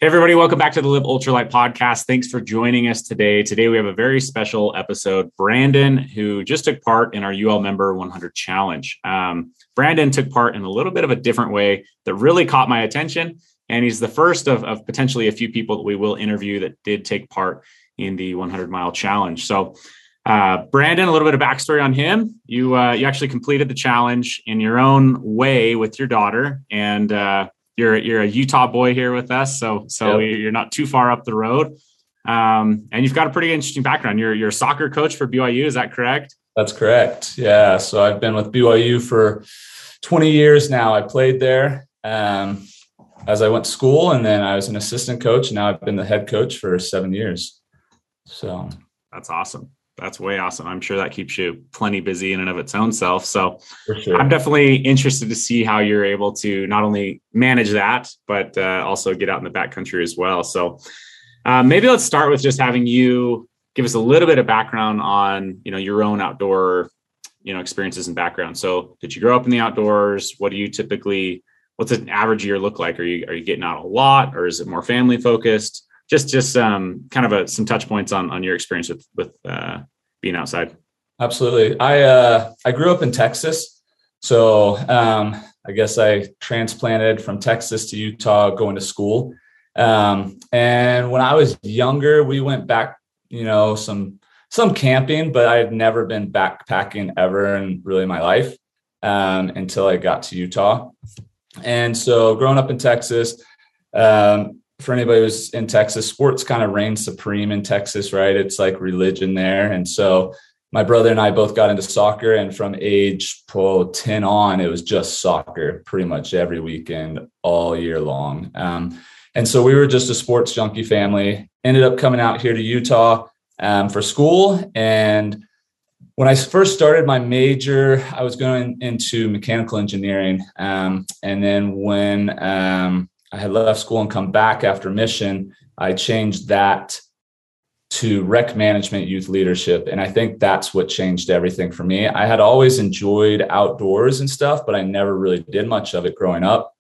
Hey, everybody, welcome back to the Live Ultralight podcast. Thanks for joining us today. Today, we have a very special episode. Brandon, who just took part in our UL Member 100 Challenge. Brandon took part in a little bit of a different way that really caught my attention. And he's the first of potentially a few people that we will interview that did take part in the 100-mile challenge. So, Brandon, a little bit of backstory on him. You actually completed the challenge in your own way with your daughter, and you're a Utah boy here with us, so yep. You're not too far up the road, and you've got a pretty interesting background. You're a soccer coach for BYU, is that correct? That's correct. Yeah, so I've been with BYU for 20 years now. I played there as I went to school, and then I was an assistant coach. And now I've been the head coach for 7 years. So that's awesome. That's way awesome. I'm sure that keeps you plenty busy in and of its own self. So for sure. I'm definitely interested to see how you're able to not only manage that, but also get out in the backcountry as well. So maybe let's start with just having you give us a little bit of background on, your own outdoor, experiences and background. So did you grow up in the outdoors? What's an average year look like? Are you getting out a lot, or is it more family focused? Just kind of some touch points on your experience with being outside. Absolutely. I grew up in Texas. So I guess I transplanted from Texas to Utah going to school. And when I was younger, we went back, some camping, but I had never been backpacking ever in really my life until I got to Utah. And so growing up in Texas, for anybody who's in Texas, sports kind of reign supreme in Texas, right? It's like religion there. And so my brother and I both got into soccer, and from age 10 on, it was just soccer pretty much every weekend, all year long. And so we were just a sports junkie family, ended up coming out here to Utah for school. And when I first started my major, I was going into mechanical engineering. And then when I had left school and come back after mission, I changed that to rec management, youth leadership. And I think that's what changed everything for me. I had always enjoyed outdoors and stuff, but I never really did much of it growing up.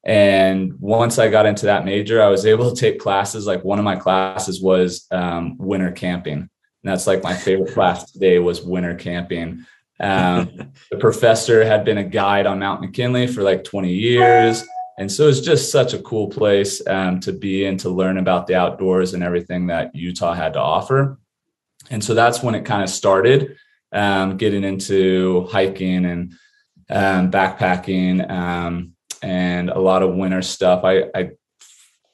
And once I got into that major, I was able to take classes. Like one of my classes was winter camping. And that's like my favorite class today was winter camping. The professor had been a guide on Mount McKinley for like 20 years. And so it's just such a cool place to be and to learn about the outdoors and everything that Utah had to offer. And so that's when it kind of started getting into hiking and backpacking and a lot of winter stuff. I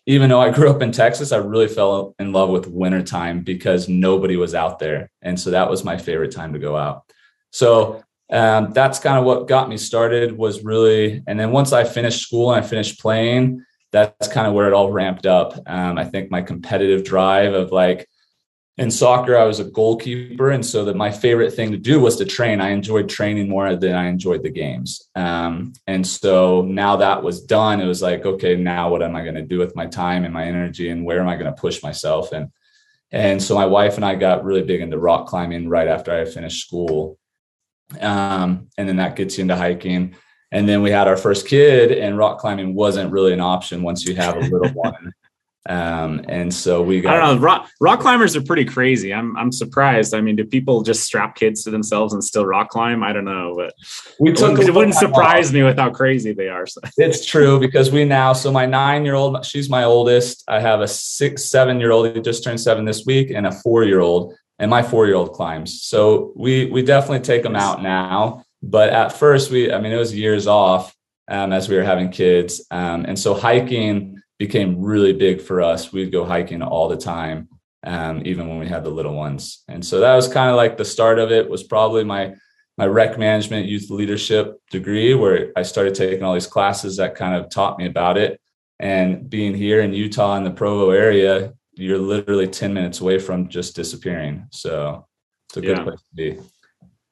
even though I grew up in Texas, I really fell in love with wintertime because nobody was out there. And so that was my favorite time to go out. So that's kind of what got me started was really, and then once I finished school and I finished playing, that's kind of where it all ramped up. I think my competitive drive of like in soccer, I was a goalkeeper. And so that my favorite thing to do was to train. I enjoyed training more than I enjoyed the games. And so now that was done, it was like, okay, now what am I going to do with my time and my energy and where am I going to push myself? And so my wife and I got really big into rock climbing right after I finished school. And then that gets you into hiking. And then we had our first kid, and rock climbing wasn't really an option once you have a little one. And so we got, I don't know, rock climbers are pretty crazy. I'm surprised. I mean, do people just strap kids to themselves and still rock climb? I don't know, but it wouldn't surprise me with how crazy they are. So. It's true because so my 9-year-old, she's my oldest. I have a 7-year-old who just turned 7 this week and a 4-year-old. And my 4-year-old climbs. So we definitely take them out now. But at first it was years off as we were having kids. And so hiking became really big for us. We'd go hiking all the time, even when we had the little ones. And so that was kind of like the start of it was probably my rec management youth leadership degree, where I started taking all these classes that kind of taught me about it. And being here in Utah in the Provo area, you're literally 10 minutes away from just disappearing. So it's a good place to be.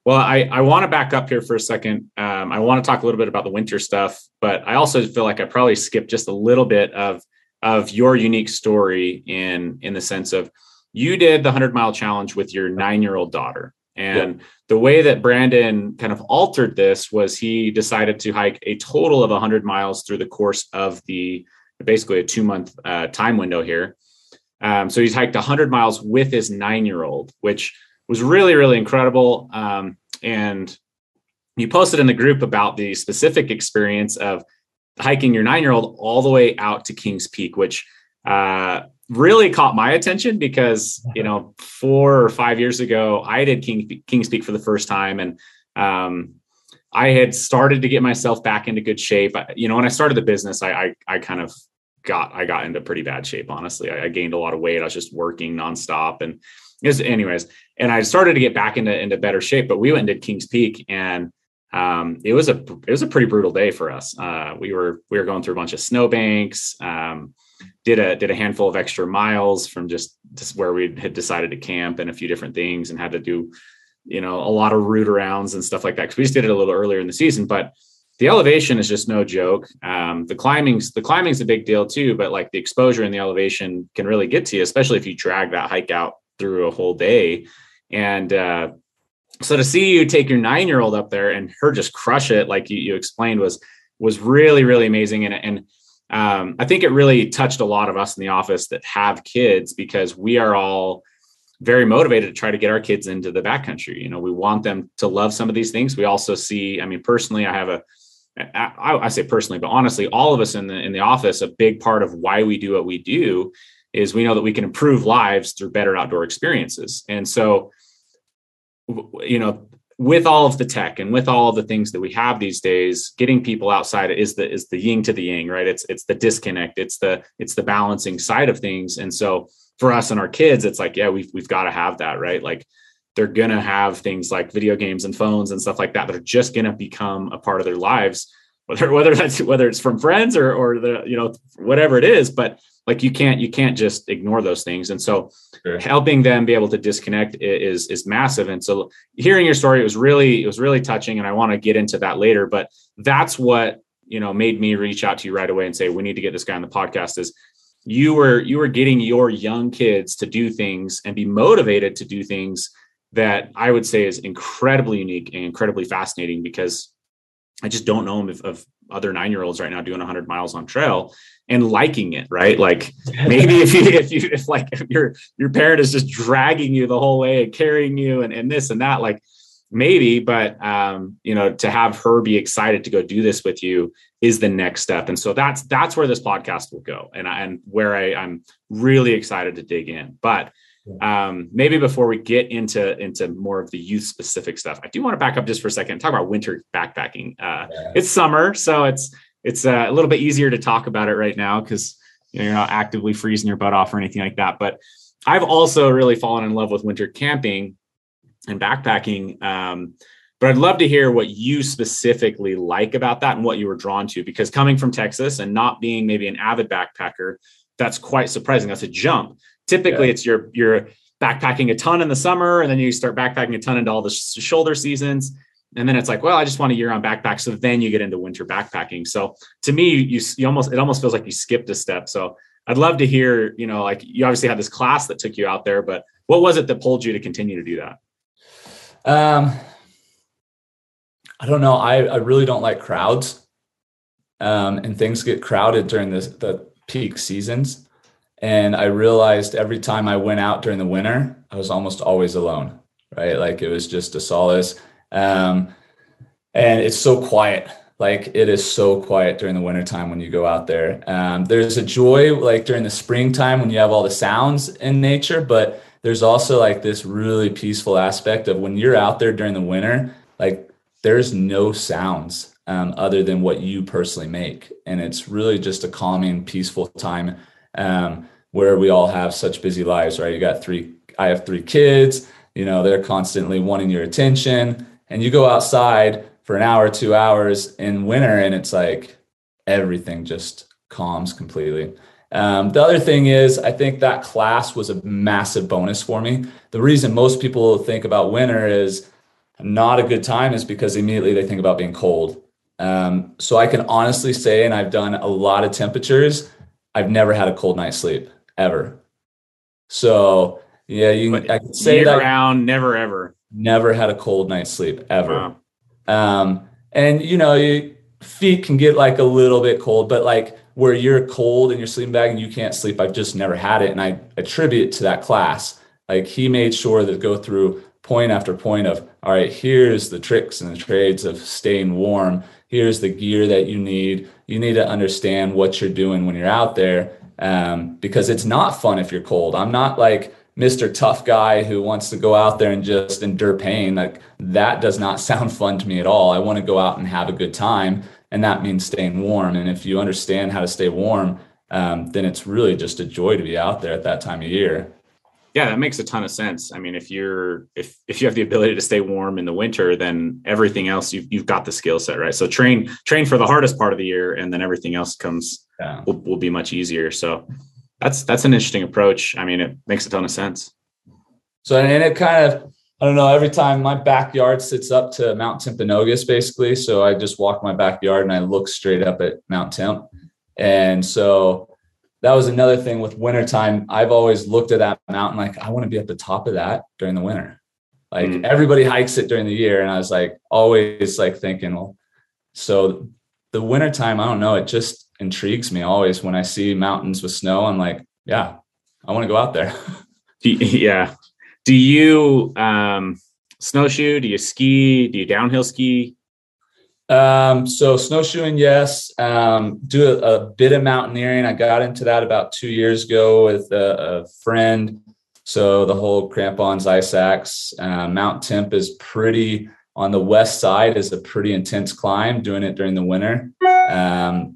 Well, I want to back up here for a second. I want to talk a little bit about the winter stuff, but I also feel like I probably skipped just a little bit of your unique story in the sense of you did the 100-mile challenge with your 9-year-old daughter. And the way that Brandon kind of altered this was he decided to hike a total of 100 miles through the course of the basically a 2-month time window here. So he's hiked 100 miles with his 9-year-old, which was really, really incredible. And you posted in the group about the specific experience of hiking your 9-year-old all the way out to Kings Peak, which really caught my attention because, 4 or 5 years ago, I did Kings Peak for the first time. And I had started to get myself back into good shape. When I started the business, I got into pretty bad shape. Honestly, I gained a lot of weight. I was just working nonstop, and and I started to get back into better shape. But we went and did Kings Peak, and it was a pretty brutal day for us. We were going through a bunch of snowbanks. Did a handful of extra miles from just where we had decided to camp, and a few different things, and had to do a lot of route arounds and stuff like that, because we just did it a little earlier in the season. But the elevation is just no joke. The climbing's a big deal too, but like the exposure and the elevation can really get to you, especially if you drag that hike out through a whole day. And so to see you take your 9-year-old up there and her just crush it, like you explained, was really, really amazing. And I think it really touched a lot of us in the office that have kids, because we are all very motivated to try to get our kids into the backcountry. We want them to love some of these things. We also see, personally, I say personally, but honestly, all of us in the office, a big part of why we do what we do is we know that we can improve lives through better outdoor experiences. And so, with all of the tech and with all of the things that we have these days, getting people outside is the yin to the yang, right? It's the disconnect. It's the balancing side of things. And so for us and our kids, it's like, yeah, we've got to have that, right? Like, they're going to have things like video games and phones and stuff like that are just going to become a part of their lives, whether it's from friends or the, whatever it is. But like, you can't just ignore those things. And so helping them be able to disconnect is massive. And so hearing your story, it was really touching. And I want to get into that later, but that's what, made me reach out to you right away and say, we need to get this guy on the podcast. Is you were getting your young kids to do things and be motivated to do things that I would say is incredibly unique and incredibly fascinating, because I just don't know of other 9-year-olds right now doing 100 miles on trail and liking it, right? Like, maybe if your parent is just dragging you the whole way and carrying you and this and that, like maybe, but to have her be excited to go do this with you is the next step. And so that's where this podcast will go. And where I'm really excited to dig in. But maybe before we get into more of the youth specific stuff, I do want to back up just for a second and talk about winter backpacking. It's summer, so it's a little bit easier to talk about it right now, because you're not actively freezing your butt off or anything like that. But I've also really fallen in love with winter camping and backpacking. But I'd love to hear what you specifically like about that and what you were drawn to, because coming from Texas and not being maybe an avid backpacker, that's quite surprising. That's a jump. Typically, it's you're backpacking a ton in the summer, and then you start backpacking a ton into all the shoulder seasons. And then it's like, well, I just want a year-round backpack. So then you get into winter backpacking. So to me, it almost feels like you skipped a step. So I'd love to hear, like, you obviously had this class that took you out there, but what was it that pulled you to continue to do that? I don't know. I really don't like crowds, and things get crowded during the peak seasons. And I realized every time I went out during the winter, I was almost always alone, right? Like, it was just a solace. And it's so quiet. Like, it is so quiet during the wintertime when you go out there. There's a joy like during the springtime when you have all the sounds in nature, but there's also like this really peaceful aspect of when you're out there during the winter, like there's no sounds other than what you personally make. And it's really just a calming, peaceful time where we all have such busy lives, right? I have 3 kids, they're constantly wanting your attention, and you go outside for an hour, 2 hours in winter, and it's like everything just calms completely. The other thing is, I think that class was a massive bonus for me. The reason most people think about winter is not a good time is because immediately they think about being cold. So I can honestly say, and I've done a lot of temperatures, I've never had a cold night's sleep ever. So yeah, I can say year that round, never ever. Never had a cold night's sleep ever. Wow. And your feet can get like a little bit cold, but like where you're cold in your sleeping bag and you can't sleep. I've just never had it. And I attribute it to that class. Like he made sure to go through point after point of, all right, here's the tricks and the trades of staying warm. Here's the gear that you need. You need to understand what you're doing when you're out there, because it's not fun if you're cold. I'm not like Mr. Tough Guy who wants to go out there and just endure pain. Like that does not sound fun to me at all. I want to go out and have a good time, and that means staying warm. And if you understand how to stay warm, then it's really just a joy to be out there at that time of year. Yeah, that makes a ton of sense. I mean, if you have the ability to stay warm in the winter, then everything else you've got the skill set, right? So train for the hardest part of the year, and then everything else will be much easier. So that's an interesting approach. I mean, it makes a ton of sense. So, and it kind of, I don't know, every time my backyard sits up to Mount Timpanogos, basically. So I just walk my backyard and I look straight up at Mount Timp. And so that was another thing with wintertime. I've always looked at that mountain like, I want to be at the top of that during the winter. Like everybody hikes it during the year. And I was like, always like thinking, well, so the wintertime, I don't know, it just intrigues me always when I see mountains with snow. I'm like, yeah, I want to go out there. Yeah. Do you snowshoe? Do you ski? Do you downhill ski? So snowshoeing, yes. Do a bit of mountaineering. I got into that about 2 years ago with a friend. So the whole crampons, ice axe, Mount Temp is pretty on the west side, is a pretty intense climb, doing it during the winter.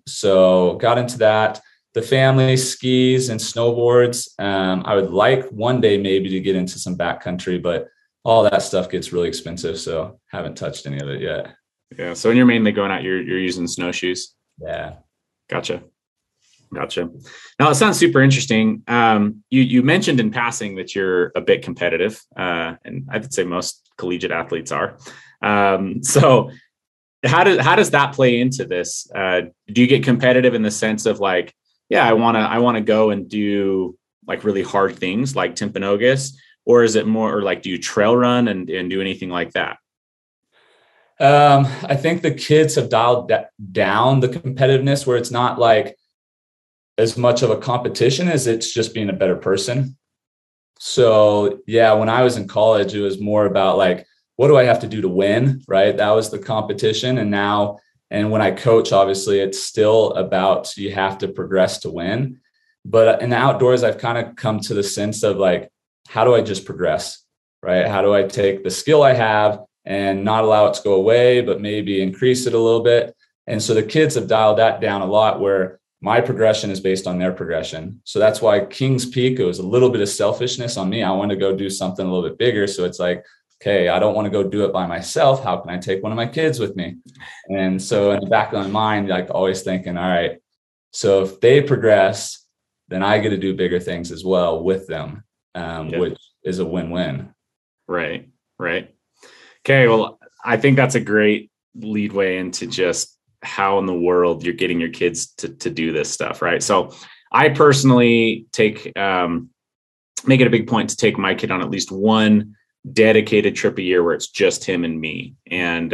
So got into that. The family skis and snowboards. I would like one day maybe to get into some backcountry, but all that stuff gets really expensive. So haven't touched any of it yet. Yeah. So when you're mainly going out, you're using snowshoes. Yeah. Gotcha. Now it sounds super interesting. You mentioned in passing that you're a bit competitive, and I would say most collegiate athletes are. So how does that play into this? Do you get competitive in the sense of like, yeah, I want to go and do like really hard things like Timpanogos, or is it more, or like, do you trail run and do anything like that? I think the kids have dialed down the competitiveness where it's not like as much of a competition as it's just being a better person. So yeah, when I was in college, it was more about like, what do I have to do to win? Right. That was the competition. And when I coach, obviously it's still about, you have to progress to win. But in the outdoors, I've kind of come to the sense of like, how do I just progress? Right. How do I take the skill I have and not allow it to go away, but maybe increase it a little bit? And so the kids have dialed that down a lot, where my progression is based on their progression. So that's why Kings Peak, it was a little bit of selfishness on me. I want to go do something a little bit bigger. So it's like, okay, I don't want to go do it by myself. How can I take one of my kids with me? And so in the back of my mind, like always thinking, all right, so if they progress, then I get to do bigger things as well with them, which is a win-win. Right. Okay. Well, I think that's a great lead way into just how in the world you're getting your kids to do this stuff. Right. So I personally make it a big point to take my kid on at least one dedicated trip a year where it's just him and me. And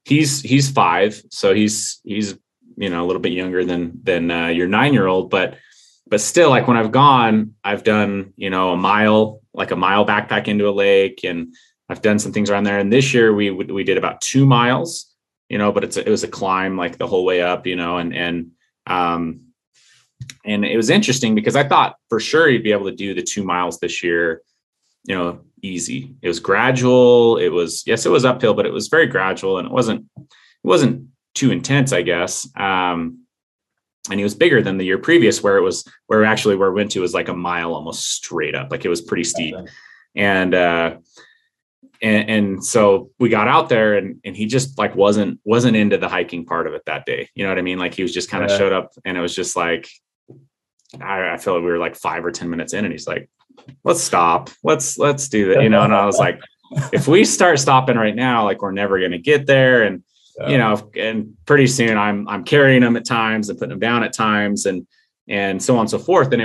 he's 5. So he's a little bit younger than your 9-year-old, but still, like when I've gone, I've done, a mile backpack into a lake, and I've done some things around there. And this year we did about 2 miles, but it was a climb like the whole way up, and it was interesting because I thought for sure he'd be able to do the 2 miles this year, easy. It was gradual. It was uphill, but it was very gradual, and it wasn't too intense, I guess. And he was bigger than the year previous, where we went to was like a mile almost straight up. Like it was pretty steep. And so we got out there, and he just like wasn't into the hiking part of it that day. You know what I mean? Like he was just kind of showed up, and it was just like, I feel like we were like 5 or 10 minutes in, and he's like, let's stop. Let's do that. And I was like, if we start stopping right now, like we're never going to get there. And, and pretty soon I'm carrying him at times and putting him down at times, and so on and so forth. And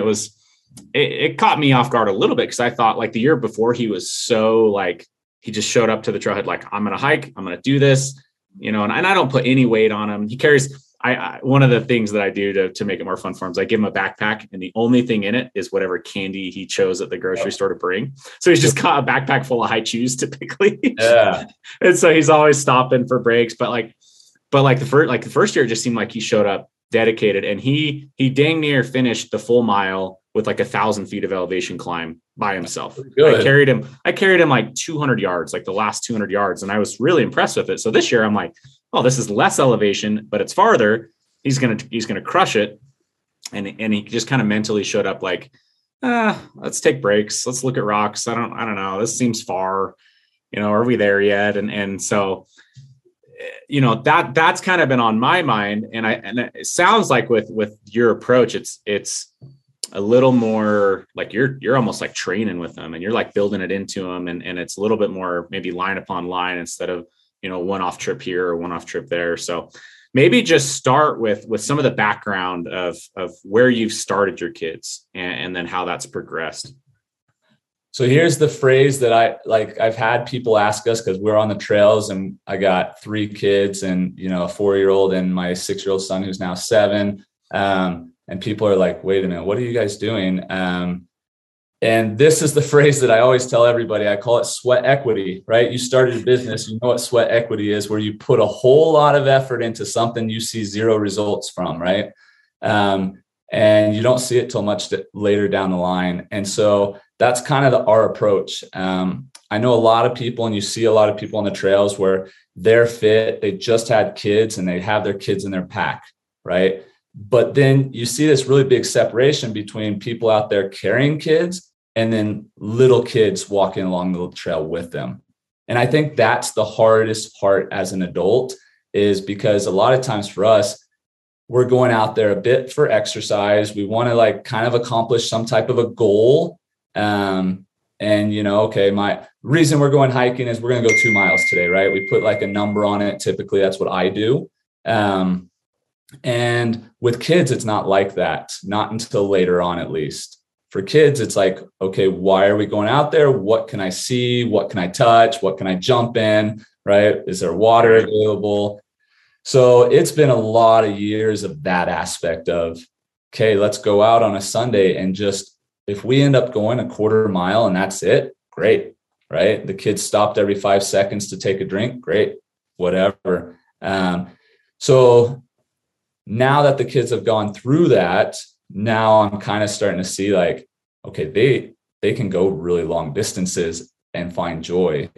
it caught me off guard a little bit, because I thought like the year before he was so like, he just showed up to the trailhead like, I'm going to hike, I'm going to do this, and I don't put any weight on him. He carries one of the things that I do to make it more fun for him is I give him a backpack, and the only thing in it is whatever candy he chose at the grocery store to bring. So he's just got a backpack full of high chews typically. Yeah. And so he's always stopping for breaks, but the first year, it just seemed like he showed up dedicated, and he dang near finished the full mile with like 1,000 feet of elevation climb by himself. I carried him like 200 yards, like the last 200 yards. And I was really impressed with it. So this year I'm like, oh, this is less elevation, but it's farther. He's going to crush it. And he just kind of mentally showed up like, let's take breaks. Let's look at rocks. I don't know. This seems far, are we there yet? And so, that's kind of been on my mind. And it sounds like with your approach, it's a little more like you're almost like training with them, and you're like building it into them. And it's a little bit more maybe line upon line instead of, one off trip here or one off trip there. So maybe just start with some of the background of where you've started your kids and then how that's progressed. So here's the phrase that I've had people ask us, because we're on the trails and I got 3 kids and, a 4-year-old and my 6-year-old son, who's now 7. And people are like, wait a minute, what are you guys doing? And this is the phrase that I always tell everybody. I call it sweat equity, right? You started a business, you know what sweat equity is, where you put a whole lot of effort into something you see 0 results from, right? And you don't see it till much later down the line. And so that's kind of our approach. I know a lot of people, and you see a lot of people on the trails where they're fit, they just had kids and they have their kids in their pack, right? But then you see this really big separation between people out there carrying kids and then little kids walking along the trail with them. And I think that's the hardest part as an adult, is because a lot of times for us, we're going out there a bit for exercise. We want to like kind of accomplish some type of a goal. And okay, my reason we're going hiking is we're going to go 2 miles today, right? We put like a number on it. Typically that's what I do. And with kids, it's not like that, not until later on, at least. For kids, it's like, okay, why are we going out there? What can I see? What can I touch? What can I jump in? Right? Is there water available? So it's been a lot of years of that aspect of, okay, let's go out on a Sunday and just, if we end up going a 1/4 mile and that's it, great, right? The kids stopped every 5 seconds to take a drink, great, whatever. So now that the kids have gone through that, now I'm kind of starting to see like, okay, they can go really long distances and find joy.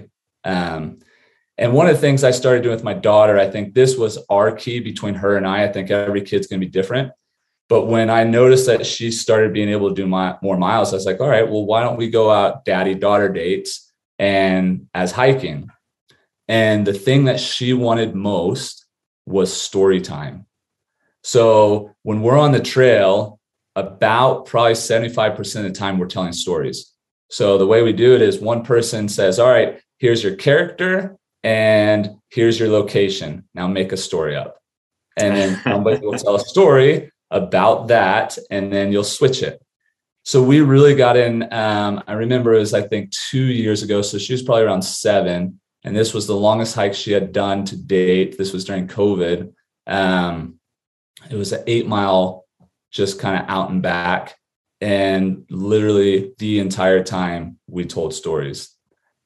And one of the things I started doing with my daughter, I think this was our key between her and I think every kid's going to be different. But when I noticed that she started being able to do more miles, I was like, all right, well, why don't we go out daddy-daughter dates and as hiking? And the thing that she wanted most was story time. So when we're on the trail, about probably 75% of the time, we're telling stories. So the way we do it is one person says, all right, here's your character and here's your location. Now make a story up. And then somebody will tell a story about that, and then you'll switch it. So we really got in. I remember it was, I think, 2 years ago. So she was probably around 7. And this was the longest hike she had done to date. This was during COVID. It was an 8-mile, just kind of out and back. And literally the entire time we told stories,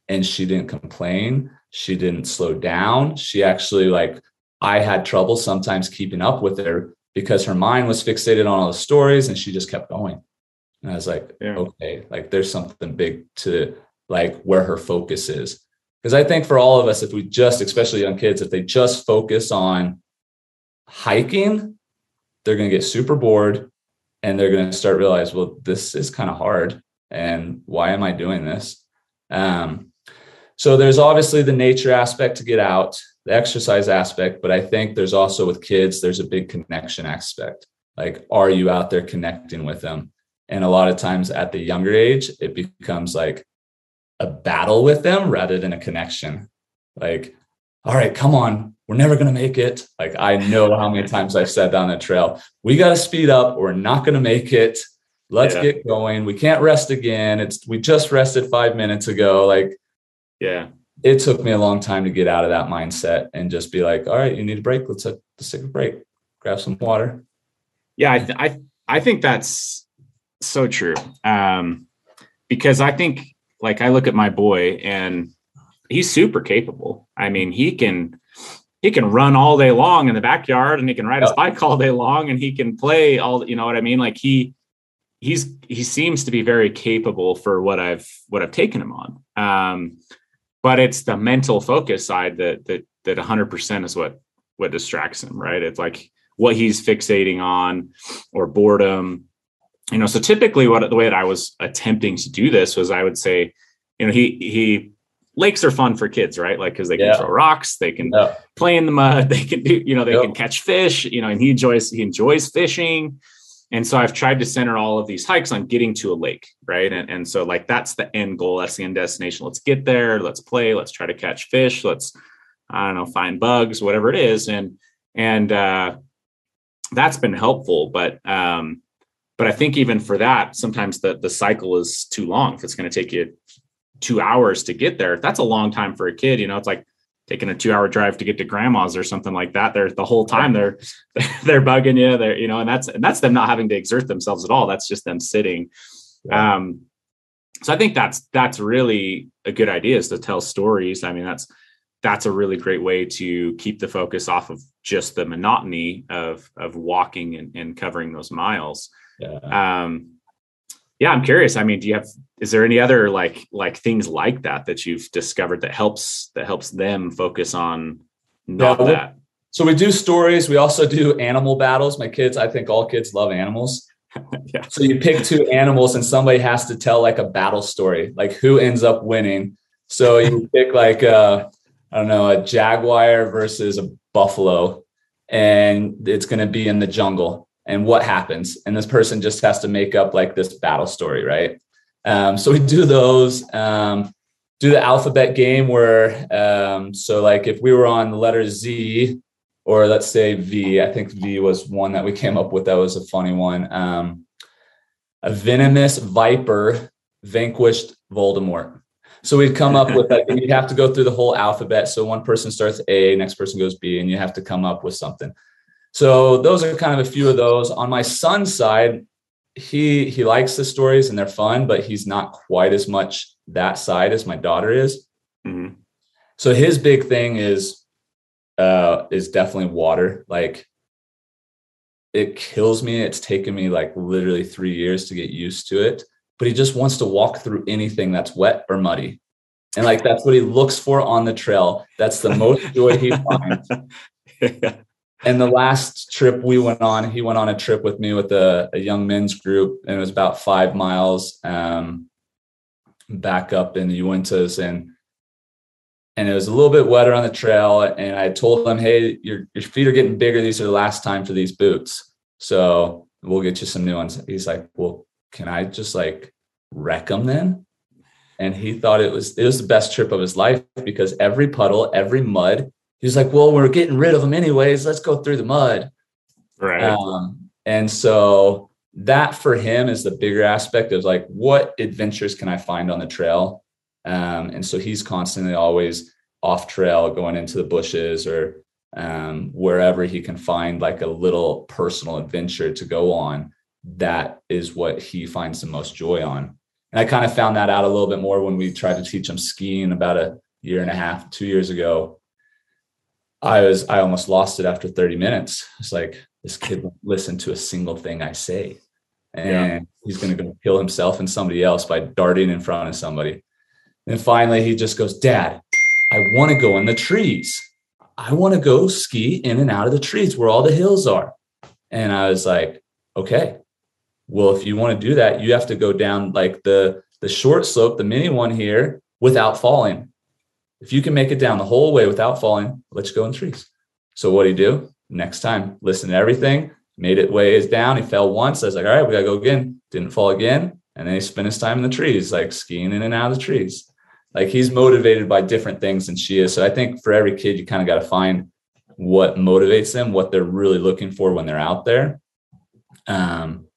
and she didn't complain. She didn't slow down. She actually, I had trouble sometimes keeping up with her because her mind was fixated on all the stories and she just kept going. And I was like, okay, there's something big to where her focus is. Because I think for all of us, if we just, especially young kids, if they just focus on hiking, they're going to get super bored and they're going to start realize, well, this is kind of hard. And why am I doing this? So there's obviously the nature aspect to get out, the exercise aspect, but I think there's also with kids, there's a big connection aspect. Are you out there connecting with them? And a lot of times at the younger age, it becomes like a battle with them rather than a connection. All right, come on, we're never going to make it. I know how many times I've said down the trail, we got to speed up. We're not going to make it. Let's get going. We can't rest again. We just rested 5 minutes ago. It took me a long time to get out of that mindset and just be like, all right, you need a break. Let's take a break. grab some water. Yeah, I think that's so true. Because I think, like, I look at my boy and he's super capable. I mean, he can run all day long in the backyard, and he can ride his bike all day long, and he can play all, you know what I mean? Like he seems to be very capable for what I've taken him on. But it's the mental focus side that 100% is what distracts him, right? It's like what he's fixating on, or boredom, you know. So typically the way that I was attempting to do this was, I would say, you know, he lakes are fun for kids, right? Like, cause they can throw rocks, they can play in the mud, they can do, you know, they can catch fish, you know, and he enjoys fishing. And so I've tried to center all of these hikes on getting to a lake, right? And so, like, that's the end goal. That's the end destination. Let's get there. Let's play. Let's try to catch fish. Let's, I don't know, find bugs, whatever it is. And that's been helpful. But I think even for that, sometimes the cycle is too long. If it's going to take you 2 hours to get there, that's a long time for a kid. You know, it's like taking a 2-hour drive to get to grandma's or something like that. They're the whole time they're bugging you there, you know, and that's them not having to exert themselves at all. That's just them sitting. Yeah. So I think that's really a good idea, is to tell stories. I mean, that's a really great way to keep the focus off of just the monotony of walking and covering those miles. Yeah. Yeah, I'm curious. I mean, is there any other like things like that you've discovered that helps them focus on that? So we do stories. We also do animal battles. I think all kids love animals. Yeah. So you pick two animals and somebody has to tell like a battle story, like who ends up winning. So you pick like I don't know, a jaguar versus a buffalo, and it's going to be in the jungle. And what happens? And this person just has to make up like this battle story, right? So we do those, do the alphabet game where, so like if we were on the letter Z, or let's say V, I think V was one that we came up with. That was a funny one. A venomous viper vanquished Voldemort. So we'd come up with that. You'd have to go through the whole alphabet. So one person starts A, next person goes B, and you have to come up with something. So those are kind of a few of those. On my son's side, he likes the stories and they're fun, but he's not quite as much that side as my daughter is. Mm-hmm. So his big thing is definitely water. Like, it kills me. It's taken me like literally 3 years to get used to it, but he just wants to walk through anything that's wet or muddy. And like, that's what he looks for on the trail. That's the most joy he finds. Yeah. And the last trip we went on, he went on a trip with me with a young men's group, and it was about 5 miles back up in the Uintas, and it was a little bit wetter on the trail. And I told him, hey, your feet are getting bigger. These are the last time for these boots, so we'll get you some new ones. He's like, well, can I just like wreck them then? And he thought it was the best trip of his life, because every puddle, every mud, he's like, well, we're getting rid of them anyways. Let's go through the mud. Right. And so that for him is the bigger aspect of like, what adventures can I find on the trail? And so he's constantly always off trail, going into the bushes or wherever he can find like a little personal adventure to go on. That is what he finds the most joy on. And I kind of found that out a little bit more when we tried to teach him skiing about 1.5 years, 2 years ago. I almost lost it after 30 minutes. It's like, this kid won't listen to a single thing I say. And he's going to go kill himself and somebody else by darting in front of somebody. And finally he just goes, Dad, I want to go in the trees. I want to go ski in and out of the trees where all the hills are. And I was like, okay, well, if you want to do that, you have to go down like the short slope, the mini one here, without falling. If you can make it down the whole way without falling, let's go in trees. So what did he do? Next time, listen to everything, made it ways down. He fell once. I was like, all right, we got to go again. Didn't fall again. And then he spent his time in the trees, like skiing in and out of the trees. Like, he's motivated by different things than she is. So I think for every kid, you kind of got to find what motivates them, what they're really looking for when they're out there. And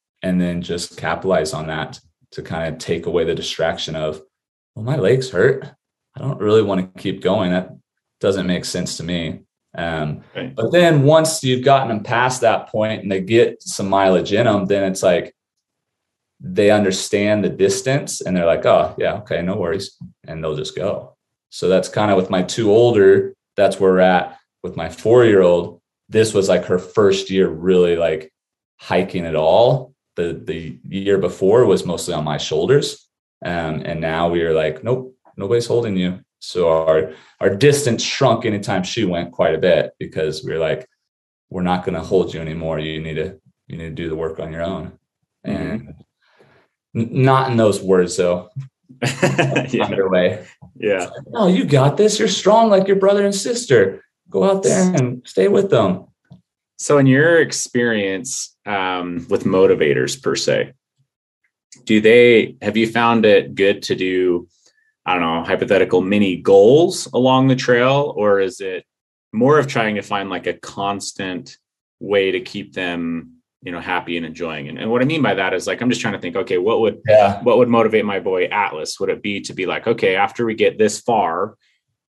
then just capitalize on that to kind of take away the distraction of, well, my legs hurt. I don't really want to keep going. That doesn't make sense to me. Right. But then once you've gotten them past that point and they get some mileage in them, then it's like they understand the distance and they're like, oh yeah, okay, no worries. And they'll just go. So that's kind of with my 2 older, that's where we're at. With my 4-year-old, this was like her first year really like hiking at all. The year before was mostly on my shoulders. And now we are like, nope, nobody's holding you. So our distance shrunk anytime she went quite a bit, because we were like, we're not going to hold you anymore. You need to do the work on your own. And not in those words though. Underway. Yeah. Like, oh, you got this. You're strong like your brother and sister. Go out there and stay with them. So in your experience with motivators per se, have you found it good to do, I don't know, hypothetical mini goals along the trail, or is it more of trying to find like a constant way to keep them, happy and enjoying? And what I mean by that is like, I'm just trying to think, okay, what would motivate my boy Atlas? Would it be to be like, okay, after we get this far,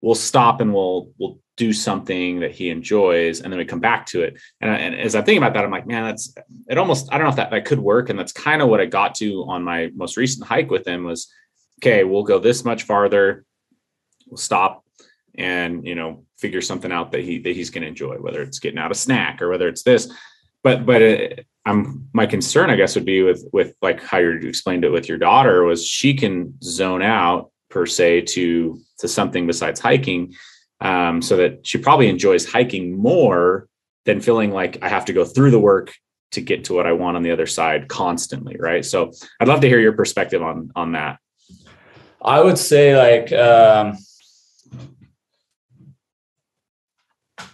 we'll stop and we'll do something that he enjoys, and then we come back to it. And as I'm thinking about that, I'm like, man, I don't know if that could work. And that's kind of what I got to on my most recent hike with him was, okay, we'll go this much farther, we'll stop and, figure something out that he's going to enjoy, whether it's getting out a snack or whether it's this. But my concern, I guess, would be with like how you explained it with your daughter, was she can zone out per se to something besides hiking, so that she probably enjoys hiking more than feeling like I have to go through the work to get to what I want on the other side constantly. Right. So I'd love to hear your perspective on that. I would say like,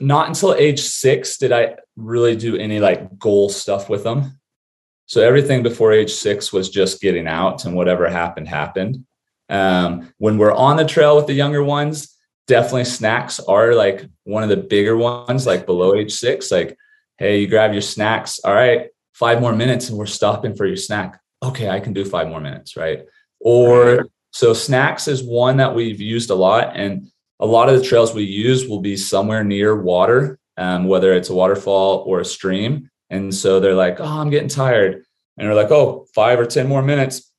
not until age 6 did I really do any like goal stuff with them. So everything before age 6 was just getting out, and whatever happened. When we're on the trail with the younger ones, definitely snacks are like one of the bigger ones, like below age 6, like, hey, you grab your snacks. All right, 5 more minutes and we're stopping for your snack. Okay, I can do 5 more minutes. Right. Or so snacks is one that we've used a lot. And a lot of the trails we use will be somewhere near water, whether it's a waterfall or a stream. And so they're like, oh, I'm getting tired. And we're like, oh, 5 or 10 more minutes.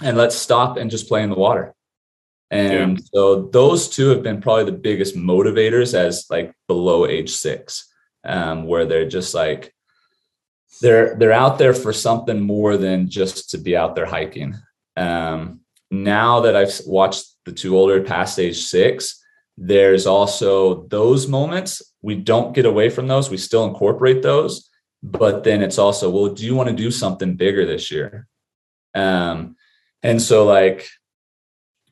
And let's stop and just play in the water. And so those 2 have been probably the biggest motivators as like below age 6, where they're just like, they're out there for something more than just to be out there hiking. Now that I've watched the 2 older past age 6, there's also those moments. We don't get away from those. We still incorporate those, but then it's also, well, do you want to do something bigger this year? And so like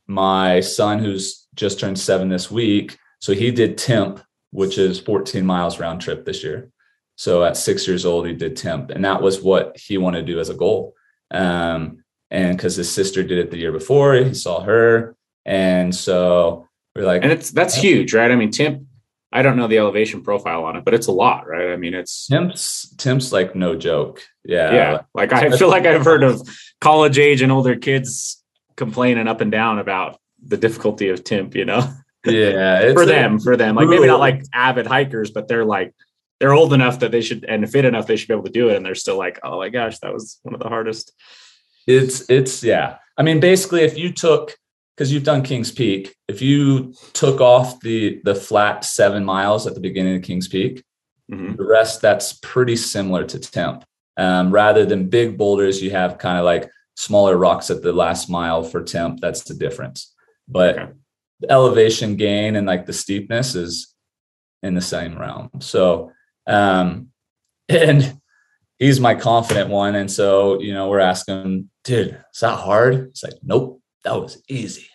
my son, who's just turned 7 this week, so he did Temp, which is 14 miles round trip this year. So at 6 years old, he did Temp, and that was what he wanted to do as a goal. And because his sister did it the year before, he saw her. And so we're like, and that's huge, right? I mean, Temp, I don't know the elevation profile on it, but it's a lot, right? I mean, it's Temp's like no joke. Yeah. Yeah. Like I feel like I've heard of college age and older kids complaining up and down about the difficulty of Temp, Yeah. for them, like maybe not like avid hikers, but they're old enough that they should, and fit enough, they should be able to do it. And they're still like, oh my gosh, that was one of the hardest. It's yeah. I mean, basically if you took, because you've done Kings Peak, if you took off the flat 7 miles at the beginning of Kings Peak, the rest, that's pretty similar to Temp. Rather than big boulders, you have kind of like smaller rocks at the last mile for Temp. That's the difference. But the elevation gain and like the steepness is in the same realm. So, and he's my confident one. And so, we're asking, dude, is that hard? It's like, nope, that was easy.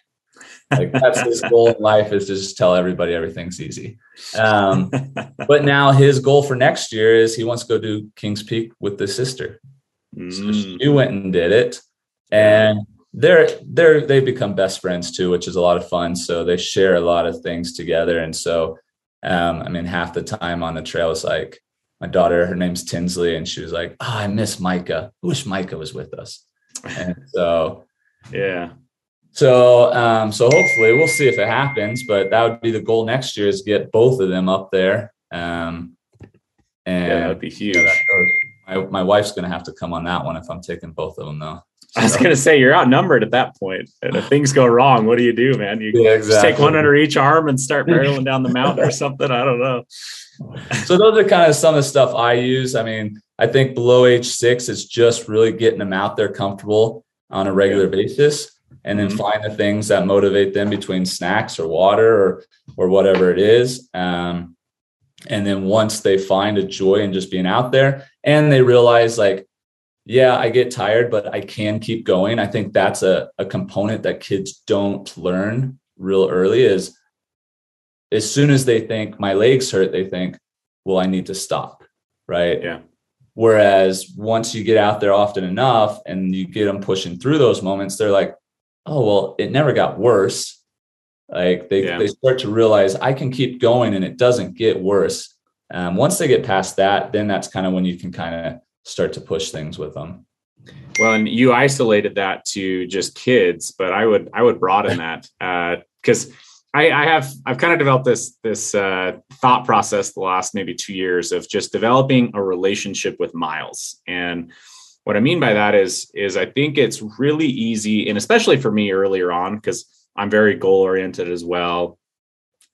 Like that's his goal in life, is to just tell everybody everything's easy. But now his goal for next year is he wants to go do Kings Peak with his sister. So she went and did it, and they've become best friends too, which is a lot of fun. So they share a lot of things together. And so, half the time on the trail is like my daughter, her name's Tinsley, and she was like, oh, I miss Micah. I wish Micah was with us. And so, yeah. So hopefully we'll see if it happens, but that would be the goal next year, is get both of them up there. And that would be huge. My wife's going to have to come on that one if I'm taking both of them, though. I was going to say, you're outnumbered at that point. And if things go wrong, what do you do, man? You just take one under each arm and start barreling down the mountain or something. I don't know. So those are kind of some of the stuff I use. I mean, I think below age 6, it's just really getting them out there comfortable on a regular basis, and then find the things that motivate them between snacks or water or whatever it is. And then once they find a joy in just being out there and they realize like, yeah, I get tired, but I can keep going. I think that's a component that kids don't learn real early is as soon as they think my legs hurt, they think, well, I need to stop. Right. Yeah. Whereas once you get out there often enough and you get them pushing through those moments, they're like, oh, well, it never got worse. Like they start to realize I can keep going and it doesn't get worse. Once they get past that, then that's kind of when you can kind of start to push things with them. Well, and you isolated that to just kids, but I would broaden that because I've kind of developed this thought process the last maybe 2 years of just developing a relationship with miles. And what I mean by that is I think it's really easy, and especially for me earlier on, because I'm very goal oriented as well.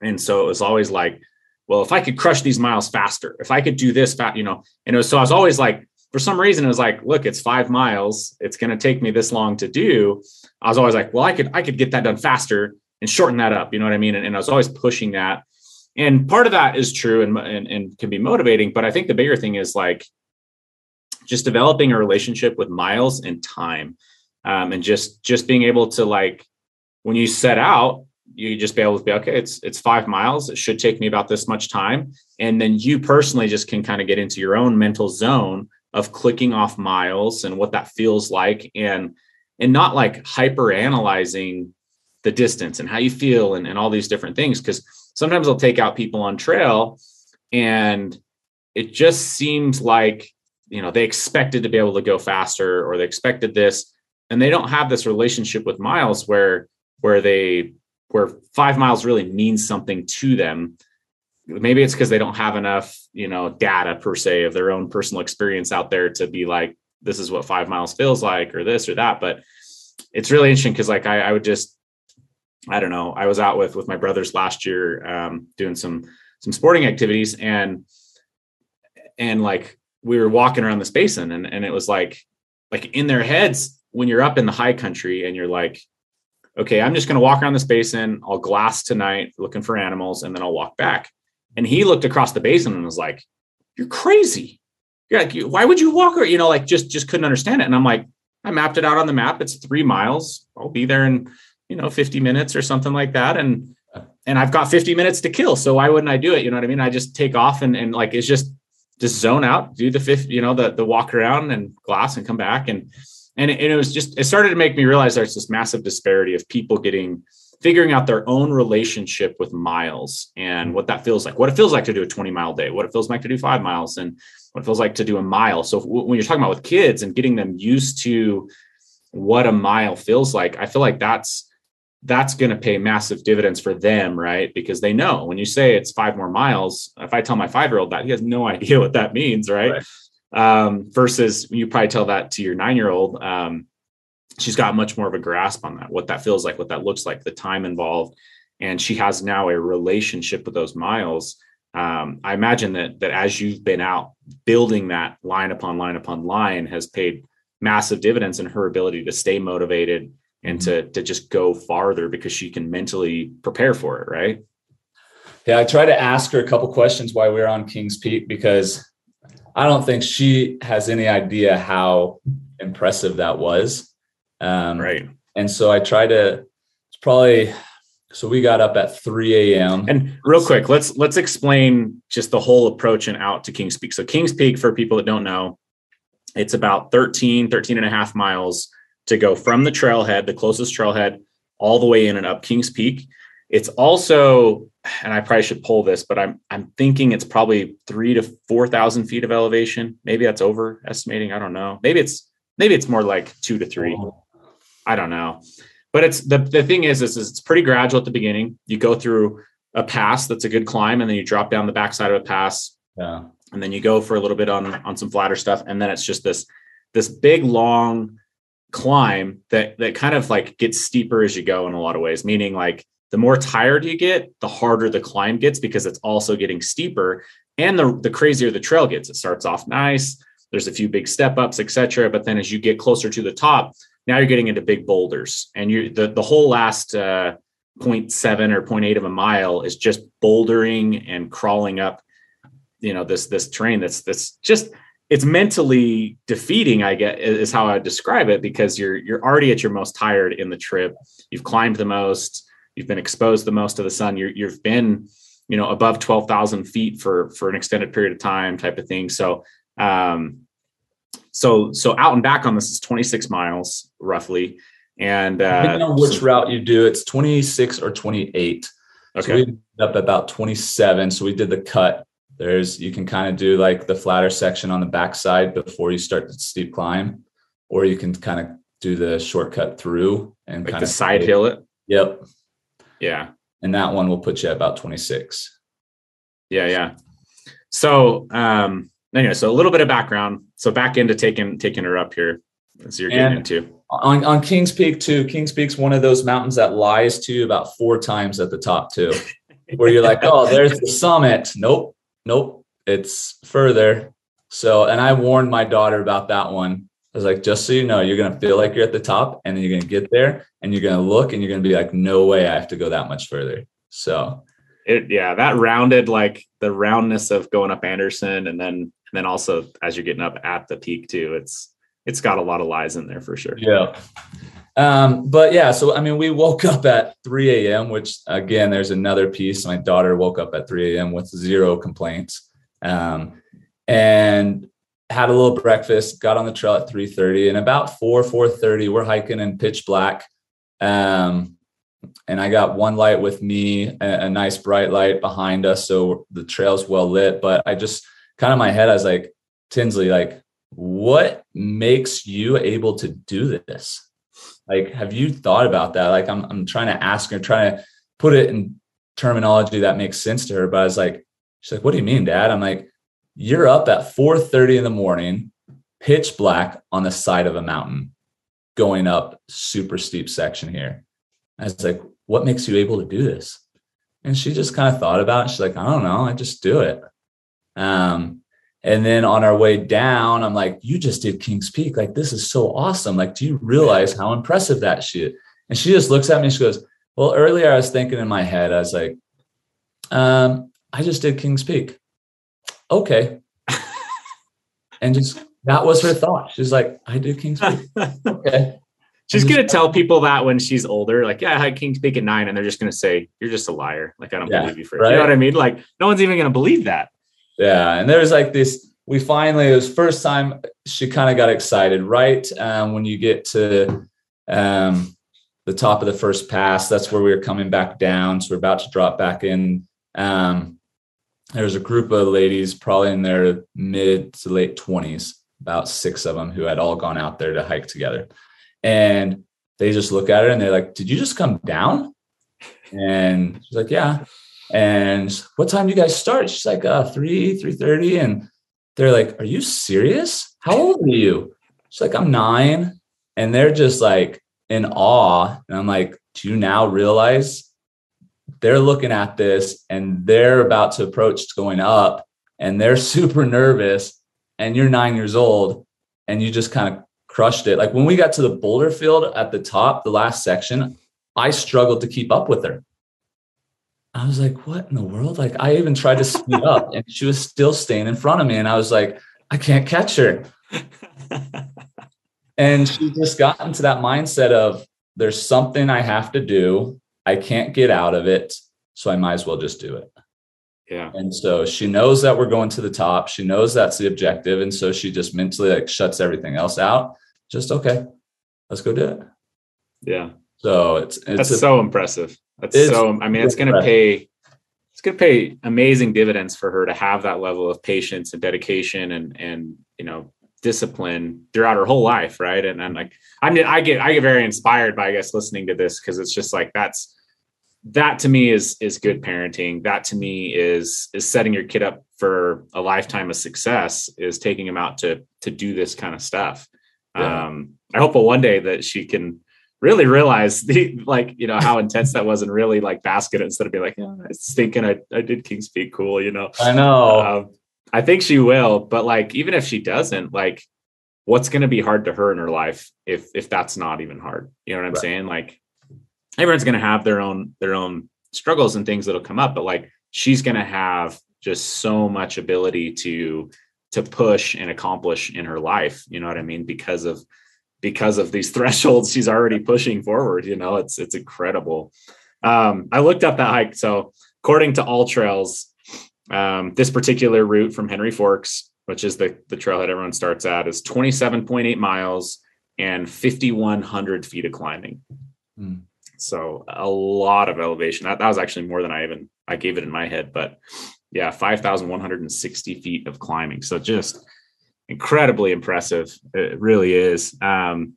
And so it was always like, well, if I could crush these miles faster, if I could do this fast, so I was always like, for some reason, it was like, look, it's 5 miles. It's going to take me this long to do. I was always like, well, I could get that done faster and shorten that up. You know what I mean? And I was always pushing that. And part of that is true and can be motivating. But I think the bigger thing is like just developing a relationship with miles and time, and just being able to, like, when you set out, you just be able to be, okay, it's 5 miles. It should take me about this much time. And then you personally just can kind of get into your own mental zone of clicking off miles and what that feels like, and not like hyper analyzing the distance and how you feel and all these different things. Because sometimes I'll take out people on trail and it just seems like, they expected to be able to go faster, or they expected this, and they don't have this relationship with miles where 5 miles really means something to them. Maybe it's because they don't have enough, data per se of their own personal experience out there to be like, this is what 5 miles feels like, or this or that. But it's really interesting because, like, I would just, I don't know, I was out with my brothers last year, doing some sporting activities, and like we were walking around this basin, and it was like in their heads, when you're up in the high country and you're like, okay, I'm just going to walk around this basin. I'll glass tonight looking for animals, and then I'll walk back. And he looked across the basin and was like, you're crazy. You're like, why would you walk? Or, like just couldn't understand it. And I'm like, I mapped it out on the map. It's 3 miles. I'll be there in, 50 minutes or something like that. And I've got 50 minutes to kill. So why wouldn't I do it? You know what I mean? I just take off and like, it's just zone out, do the 50, the walk around and glass and come back. And it was just, it started to make me realize there's this massive disparity of people figuring out their own relationship with miles and what that feels like, what it feels like to do a 20-mile day, what it feels like to do 5 miles, and what it feels like to do a mile. So when you're talking about with kids and getting them used to what a mile feels like, I feel like that's going to pay massive dividends for them, right? Because they know when you say it's 5 more miles, if I tell my 5-year-old that, he has no idea what that means, right? Versus you probably tell that to your 9-year-old, she's got much more of a grasp on that, what that feels like, what that looks like, the time involved. And she has now a relationship with those miles. I imagine that as you've been out building that line upon line upon line has paid massive dividends in her ability to stay motivated and to just go farther because she can mentally prepare for it. Right. Yeah. I tried to ask her a couple questions while we were on Kings Peak, because I don't think she has any idea how impressive that was. Right. And so I tried to, so we got up at 3 a.m. And real quick, let's explain just the whole approach and out to Kings Peak. So Kings Peak, for people that don't know, it's about 13 and a half miles to go from the trailhead, the closest trailhead, all the way in and up Kings Peak. It's also, and I probably should pull this, but I'm thinking it's probably 3,000 to 4,000 feet of elevation. Maybe that's overestimating. I don't know. Maybe it's more like 2 to 3. I don't know. But it's the thing is it's pretty gradual at the beginning. You go through a pass that's a good climb, and then you drop down the backside of a pass. Yeah. And then you go for a little bit on some flatter stuff. And then it's just this big, long climb that kind of like gets steeper as you go in a lot of ways, meaning like the more tired you get, the harder the climb gets, because it's also getting steeper, and the crazier the trail gets. It starts off nice. There's a few big step ups, etc. But then as you get closer to the top, now you're getting into big boulders, and the whole last 0.7 or 0.8 of a mile is just bouldering and crawling up, this terrain that's just, it's mentally defeating, I guess, is how I would describe it, because you're already at your most tired in the trip. You've climbed the most, you've been exposed the most to the sun. You've been, above 12,000 feet for an extended period of time, type of thing. So out and back on this is 26 miles roughly. And depending on which route you do, it's 26 or 28. Okay. So we ended up about 27. So we did the cut. You can kind of do like the flatter section on the backside before you start the steep climb, or you can kind of do the shortcut through and like kind the of side hill it. Yep. Yeah. And that one will put you at about 26. Yeah. So, anyway, so a little bit of background. So back into taking her up here as you're getting into. On Kings Peak too. Kings Peak's one of those mountains that lies to you about 4 times at the top too, where you're like, oh, there's the summit. Nope. It's further. So, and I warned my daughter about that one. I was like, just so you know, you're going to feel like you're at the top, and then you're going to get there and you're going to look and you're going to be like, no way I have to go that much further. So that rounded, like the roundness of going up Anderson. And then also as you're getting up at the peak too, it's got a lot of lies in there for sure. Yeah. But yeah, so, I mean, we woke up at 3 a.m., which again, there's another piece. My daughter woke up at 3 a.m. with 0 complaints, and had a little breakfast, got on the trail at 3:30, and about 4:30, we're hiking in pitch black. And I got one light with me, a nice bright light behind us. So the trail's well lit, but I just kind of my head, I was like, Tinsley, like, what makes you able to do this? Like, have you thought about that? Like, I'm trying to ask her, trying to put it in terminology that makes sense to her. But I was like, she's like, what do you mean, Dad? I'm like, you're up at 4:30 in the morning, pitch black on the side of a mountain, going up super steep section here. I was like, what makes you able to do this? And she just kind of thought about it. She's like, I don't know. I just do it. And then on our way down, I'm like, you just did Kings Peak. Like, this is so awesome. Like, do you realize how impressive that shit? And she just looks at me and she goes, well, earlier I was thinking in my head, I was like, I just did Kings Peak. Okay. And just, that was her thought. She's like, I did Kings Peak. Okay. She's going to tell people that when she's older, like, yeah, I had Kings Peak at 9. And they're just going to say, you're just a liar. Like, I don't believe you for it. Right? You know what I mean? Like, no one's even going to believe that. Yeah. And there was like this, it was first time she kind of got excited, right? When you get to the top of the first pass, that's where we were coming back down. So we're about to drop back in. There was a group of ladies, probably in their mid to late 20s, about 6 of them, who had all gone out there to hike together. And they just look at her and they're like, did you just come down? And she's like, yeah. And what time do you guys start? She's like, 3:30. And they're like, are you serious? How old are you? She's like, I'm 9. And they're just like in awe. And I'm like, do you now realize they're looking at this and they're about to approach going up and they're super nervous and you're 9 years old and you just kind of crushed it. Like when we got to the boulder field at the top, the last section, I struggled to keep up with her. I was like, what in the world? Like I even tried to speed up and she was still staying in front of me. And I was like, I can't catch her. And she just got into that mindset of there's something I have to do. I can't get out of it. So I might as well just do it. Yeah. And so she knows that we're going to the top. She knows that's the objective. And so she just mentally like shuts everything else out. Just, okay, let's go do it. Yeah. So that's so impressive. It's going to pay amazing dividends for her to have that level of patience and dedication and, discipline throughout her whole life. Right. And like, I get very inspired by, I guess, listening to this, because it's just like, that's that to me is good parenting. That to me is setting your kid up for a lifetime of success, is taking them out to do this kind of stuff. Yeah. I hope one day that she can really realize how intense that was, and really like bask it instead of be like, I was thinking I did King's Peak cool, I know. I think she will, but like, even if she doesn't, like, what's going to be hard to her in her life if that's not even hard? You know what I'm saying? Like, everyone's going to have their own struggles and things that'll come up, but like, she's going to have just so much ability to push and accomplish in her life. You know what I mean? Because of these thresholds she's already pushing forward. It's incredible. I looked up that hike. So according to Alltrails, this particular route from Henry Forks, which is the trailhead everyone starts at, is 27.8 miles and 5,100 feet of climbing. So a lot of elevation. That was actually more than I gave it in my head, but yeah, 5,160 feet of climbing. So just incredibly impressive. It really is. And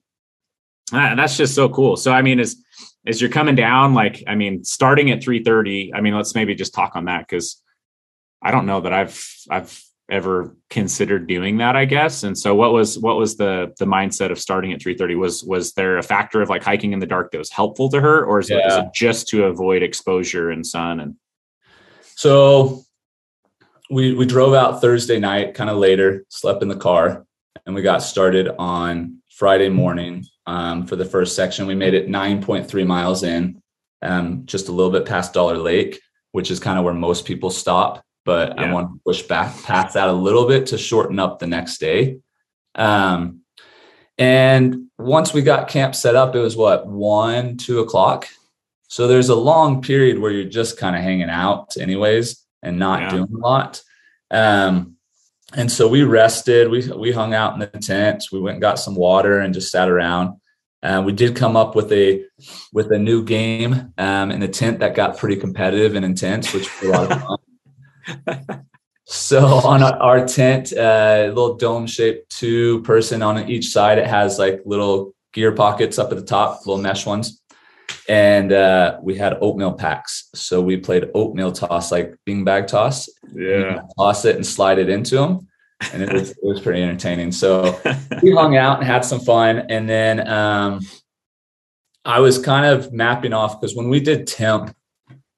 that's just so cool. So, I mean, as you're coming down, like, I mean, starting at 3:30, I mean, let's maybe just talk on that, because I don't know that I've ever considered doing that, I guess. And so what was the mindset of starting at 3:30? Was there a factor of like hiking in the dark that was helpful to her, or is it just to avoid exposure and sun? And so we drove out Thursday night, kind of later, slept in the car, and we got started on Friday morning. For the first section, we made it 9.3 miles in, just a little bit past Dollar Lake, which is kind of where most people stop. But I want to push back past that a little bit to shorten up the next day. And once we got camp set up, it was 1, 2 o'clock. So there's a long period where you're just kind of hanging out anyways and not doing a lot. And so we rested, we hung out in the tent, we went and got some water and just sat around. We did come up with a new game in the tent that got pretty competitive and intense, which was a lot of fun. So on our tent, a little dome-shaped 2-person on each side. It has like little gear pockets up at the top, little mesh ones. And we had oatmeal packs. So we played oatmeal toss, like beanbag toss. Yeah. Toss it and slide it into them. And it was pretty entertaining. So we hung out and had some fun. And then I was kind of mapping off, because when we did temp,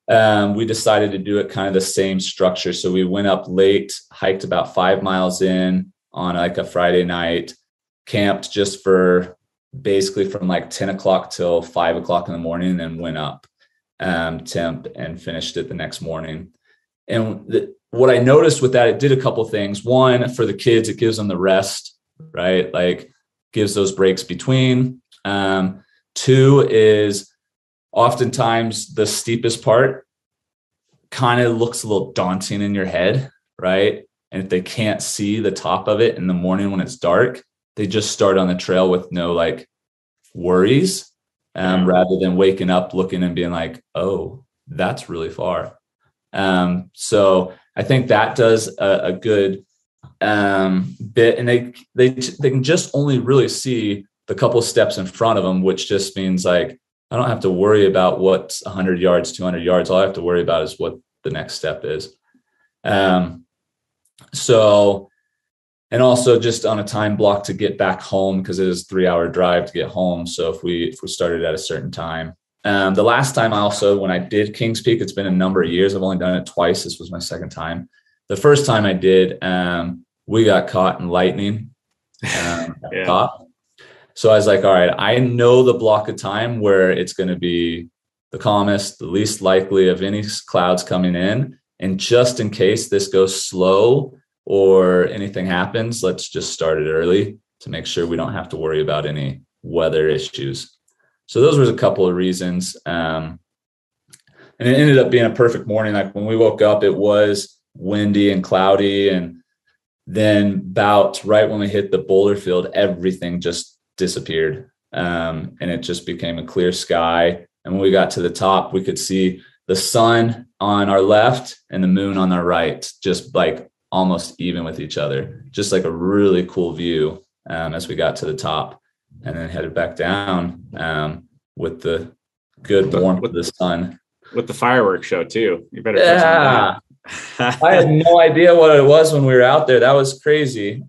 we decided to do it kind of the same structure. So we went up late, hiked about 5 miles in on like a Friday night, camped just for basically from like 10 o'clock till 5 o'clock in the morning, and then went up temp and finished it the next morning. And what I noticed with that, it did a couple of things. One, for the kids, it gives them the rest, right? Like gives those breaks between. 2 is oftentimes the steepest part kind of looks a little daunting in your head, right? And if they can't see the top of it in the morning when it's dark, they just start on the trail with no like worries, rather than waking up looking and being like, oh, that's really far. So I think that does a good bit, and they can just only really see the couple steps in front of them, which just means like, I don't have to worry about what's 100 yards, 200 yards. All I have to worry about is what the next step is. So, and also just on a time block to get back home, because it is a 3-hour drive to get home. So if we started at a certain time. The last time when I did Kings Peak, it's been a number of years. I've only done it twice. This was my second time. The first time I did, we got caught in lightning at the top. So I was like, all right, I know the block of time where it's going to be the calmest, the least likely of any clouds coming in. And just in case this goes slow or anything happens, let's just start it early to make sure we don't have to worry about any weather issues. So those were a couple of reasons. And it ended up being a perfect morning. Like when we woke up, it was windy and cloudy. And then about right when we hit the boulder field, everything just disappeared. And it just became a clear sky. And when we got to the top, we could see the sun on our left and the moon on our right, just like almost even with each other, just like a really cool view as we got to the top, and then headed back down with the good warmth of the sun. with the fireworks show too. You better Yeah. put some I had no idea what it was when we were out there. That was crazy.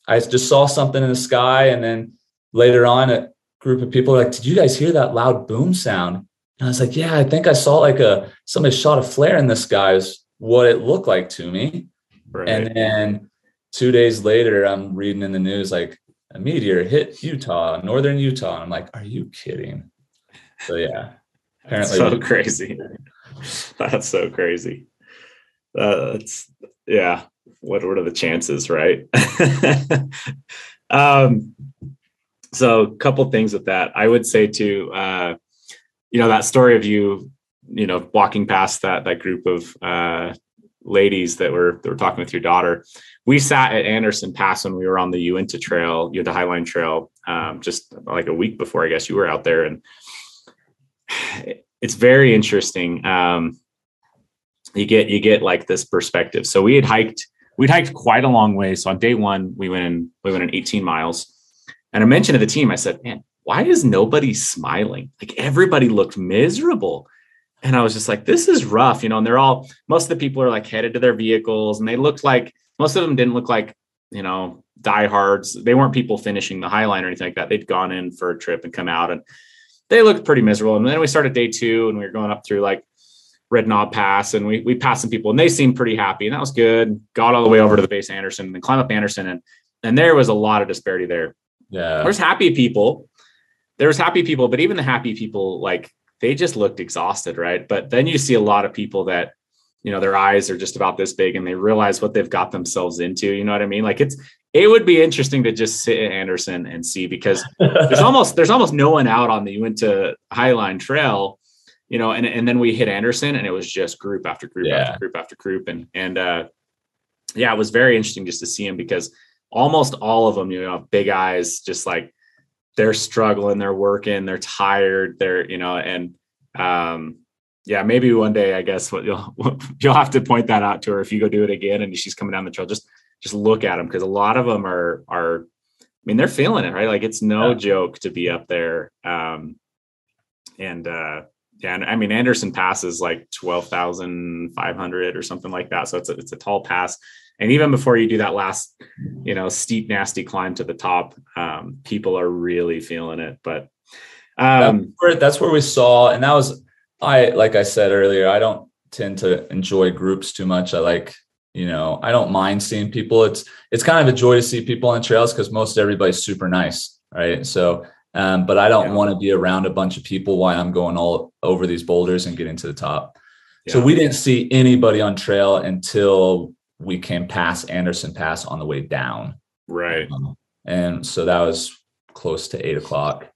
I just saw something in the sky, and then later on, a group of people were like, "Did you guys hear that loud boom sound?" And I was like, "Yeah, I think I saw like somebody shot a flare in the sky," is what it looked like to me. Right. And then 2 days later, I'm reading in the news like a meteor hit Utah, northern Utah. And I'm like, "Are you kidding?" So yeah, apparently so crazy. That's so crazy. Yeah. What are the chances, right? So a couple things with that. I would say too, that story of you walking past that group of ladies that were talking with your daughter. We sat at Anderson Pass when we were on the Uinta Highline Trail, just like a week before, I guess you were out there, and it's very interesting. You get like this perspective. So we'd hiked quite a long way. So on day one, we went in 18 miles. And I mentioned to the team, I said, "Man, why is nobody smiling? Like everybody looked miserable." And I was just like, this is rough, and most of the people are like headed to their vehicles, and they looked like, most of them didn't look like, diehards. They weren't people finishing the Highline or anything like that. They'd gone in for a trip and come out, and they looked pretty miserable. And then we started day two, and we were going up through like Red Knob Pass, and we passed some people, and they seemed pretty happy, and that was good. Got all the way over to the base Anderson, and then climb up Anderson, and there was a lot of disparity there. Yeah, there's happy people. But even the happy people, like they just looked exhausted, right? But then you see a lot of people that, their eyes are just about this big, and they realize what they've got themselves into. You know what I mean? Like it would be interesting to just sit at Anderson and see, because there's almost no one out on the Uinta Highline Trail. And then we hit Anderson, and it was just group after group after group after group. And it was very interesting just to see him, because almost all of them, big eyes, just like they're struggling, they're working, they're tired, maybe one day, I guess you'll have to point that out to her if you go do it again and she's coming down the trail. Just look at them, because a lot of them are, they're feeling it, right? Like it's no joke to be up there. Anderson Pass is like 12,500 or something like that. So it's a tall pass. And even before you do that last, steep, nasty climb to the top, people are really feeling it. But that's where we saw, and that was, like I said earlier, I don't tend to enjoy groups too much. I like, I don't mind seeing people. It's kind of a joy to see people on trails, because most everybody's super nice, right? So but I don't want to be around a bunch of people while I'm going all over these boulders and getting to the top. Yeah. So we didn't see anybody on trail until we came past Anderson Pass on the way down. Right. And so that was close to 8:00.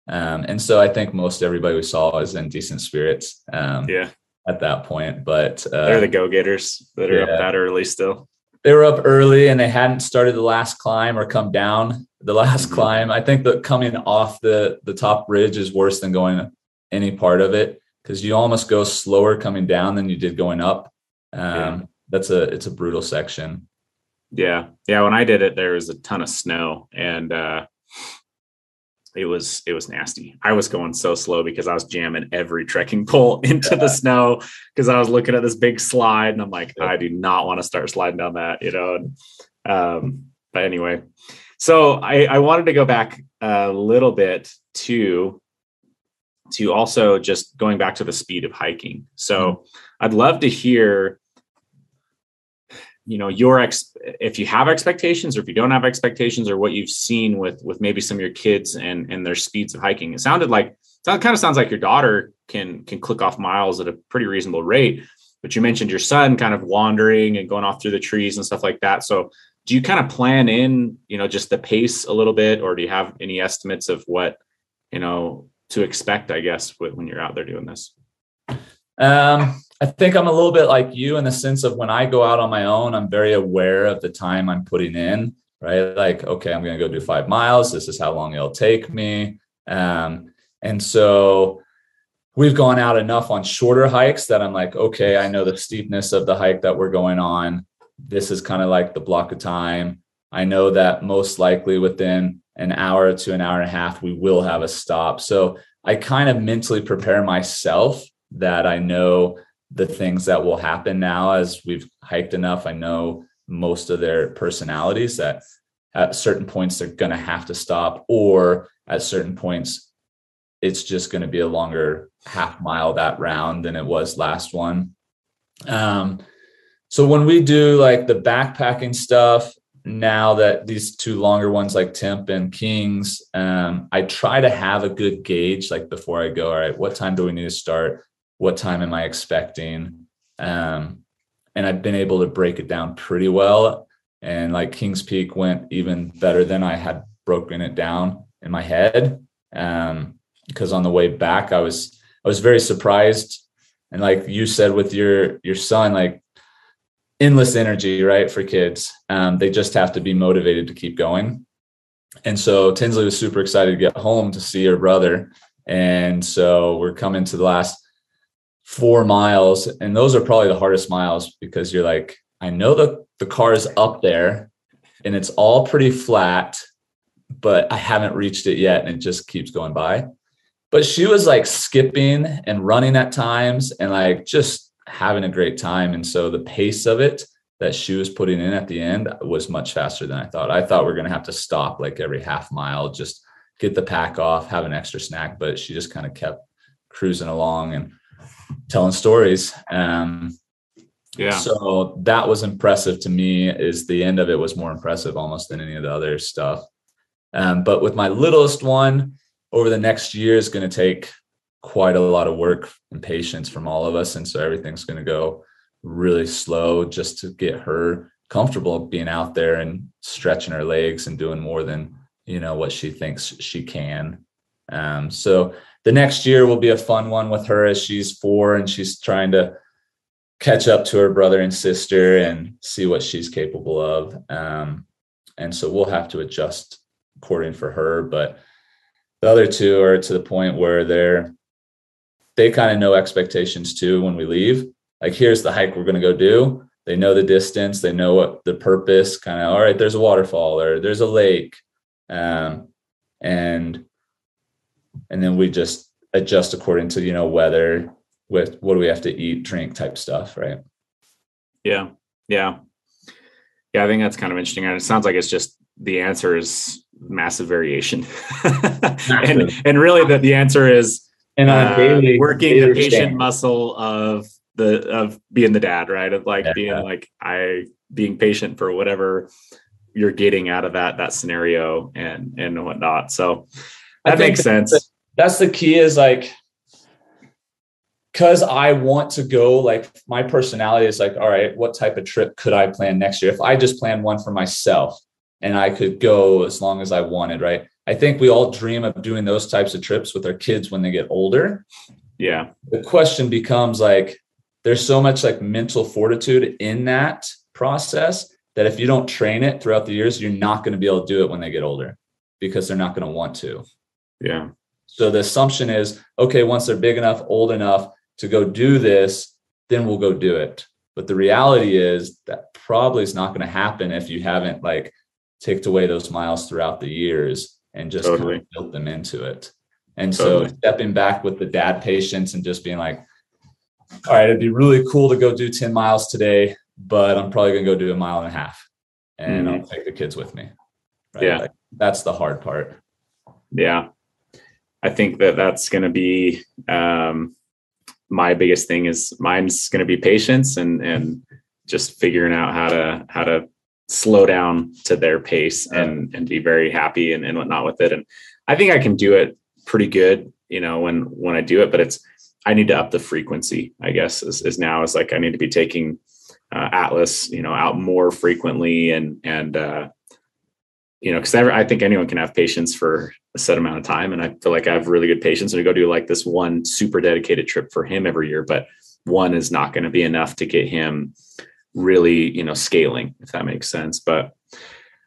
And so I think most everybody we saw was in decent spirits at that point. But they're the go-getters that are up that early still. They were up early, and they hadn't started the last climb or come down the last climb. I think that coming off the top ridge is worse than going any part of it, because you almost go slower coming down than you did going up. It's a brutal section. Yeah. When I did it, there was a ton of snow, and it was nasty. I was going so slow because I was jamming every trekking pole into the snow, because I was looking at this big slide, and I'm like, I do not want to start sliding down that, but anyway, so I wanted to go back a little bit to also just going back to the speed of hiking. So I'd love to hear, if you have expectations, or if you don't have expectations, or what you've seen with maybe some of your kids and their speeds of hiking. It kind of sounds like your daughter can click off miles at a pretty reasonable rate, but you mentioned your son kind of wandering and going off through the trees and stuff like that. So do you kind of plan in, just the pace a little bit, or do you have any estimates of what, to expect, I guess, when you're out there doing this? I think I'm a little bit like you, in the sense of when I go out on my own, I'm very aware of the time I'm putting in, right? Like, okay, I'm going to go do 5 miles. This is how long it'll take me. And so we've gone out enough on shorter hikes that I'm like, okay, I know the steepness of the hike that we're going on. This is kind of like the block of time. I know that most likely within an hour to an hour and a half, we will have a stop. So I kind of mentally prepare myself that I know the things that will happen now as we've hiked enough. I know most of their personalities, that at certain points they're going to have to stop, or at certain points it's just going to be a longer half mile that round than it was last one. So when we do like the backpacking stuff, now that these two longer ones like Temp and Kings, I try to have a good gauge, like before I go, all right, what time do we need to start? What time am I expecting? And I've been able to break it down pretty well. And like Kings Peak went even better than I had broken it down in my head. Because on the way back, I was very surprised. And like you said with your son, like endless energy, right? For kids. They just have to be motivated to keep going. And so Tinsley was super excited to get home to see her brother. And so we're coming to the last 4 miles. And those are probably the hardest miles, because you're like, I know the car is up there and it's all pretty flat, but I haven't reached it yet. And it just keeps going by. But she was like skipping and running at times and like just having a great time. And so the pace of it that she was putting in at the end was much faster than I thought. I thought we were going to have to stop like every half mile, just get the pack off, have an extra snack, but she just kind of kept cruising along and telling stories. So that was impressive to me. Is the end of it was more impressive almost than any of the other stuff. But with my littlest one, over the next year is going to take quite a lot of work and patience from all of us. And so everything's going to go really slow just to get her comfortable being out there and stretching her legs and doing more than, what she thinks she can. So the next year will be a fun one with her, as she's 4 and she's trying to catch up to her brother and sister and see what she's capable of. And so we'll have to adjust according for her. But the other two are to the point where they kind of know expectations too. When we leave, like, here's the hike we're going to go do. They know the distance. They know what the purpose, kind of, all right, there's a waterfall or there's a lake. And then we just adjust according to, weather, with what do we have to eat, drink type stuff. Right. Yeah. I think that's kind of interesting. And it sounds like it's just, the answer is massive variation. and really that the answer is working the patient muscle of being the dad, right? Of like being patient for whatever you're getting out of that scenario and whatnot. So that makes sense. That's the key, is like, because I want to go, like, my personality is like, all right, what type of trip could I plan next year? If I just plan one for myself and I could go as long as I wanted, right? I think we all dream of doing those types of trips with our kids when they get older. Yeah. The question becomes like, there's so much like mental fortitude in that process that if you don't train it throughout the years, you're not going to be able to do it when they get older, because they're not going to want to. Yeah. So the assumption is, okay, once they're big enough, old enough to go do this, then we'll go do it. But the reality is that probably is not going to happen if you haven't like ticked away those miles throughout the years and just kind of built them into it. And so stepping back with the dad patience and just being like, all right, it'd be really cool to go do 10 miles today, but I'm probably going to go do 1.5 miles and I'll take the kids with me. Right? Yeah. Like, that's the hard part. Yeah. I think that's going to be, my biggest thing is mine's going to be patience and just figuring out how to slow down to their pace and be very happy and whatnot with it. And I think I can do it pretty good, when I do it, but I need to up the frequency, I guess, is now is like, I need to be taking Atlas, out more frequently and because I think anyone can have patience for a set amount of time. And I feel like I have really good patience and to go do like this one super dedicated trip for him every year, but one is not going to be enough to get him really, scaling, if that makes sense. But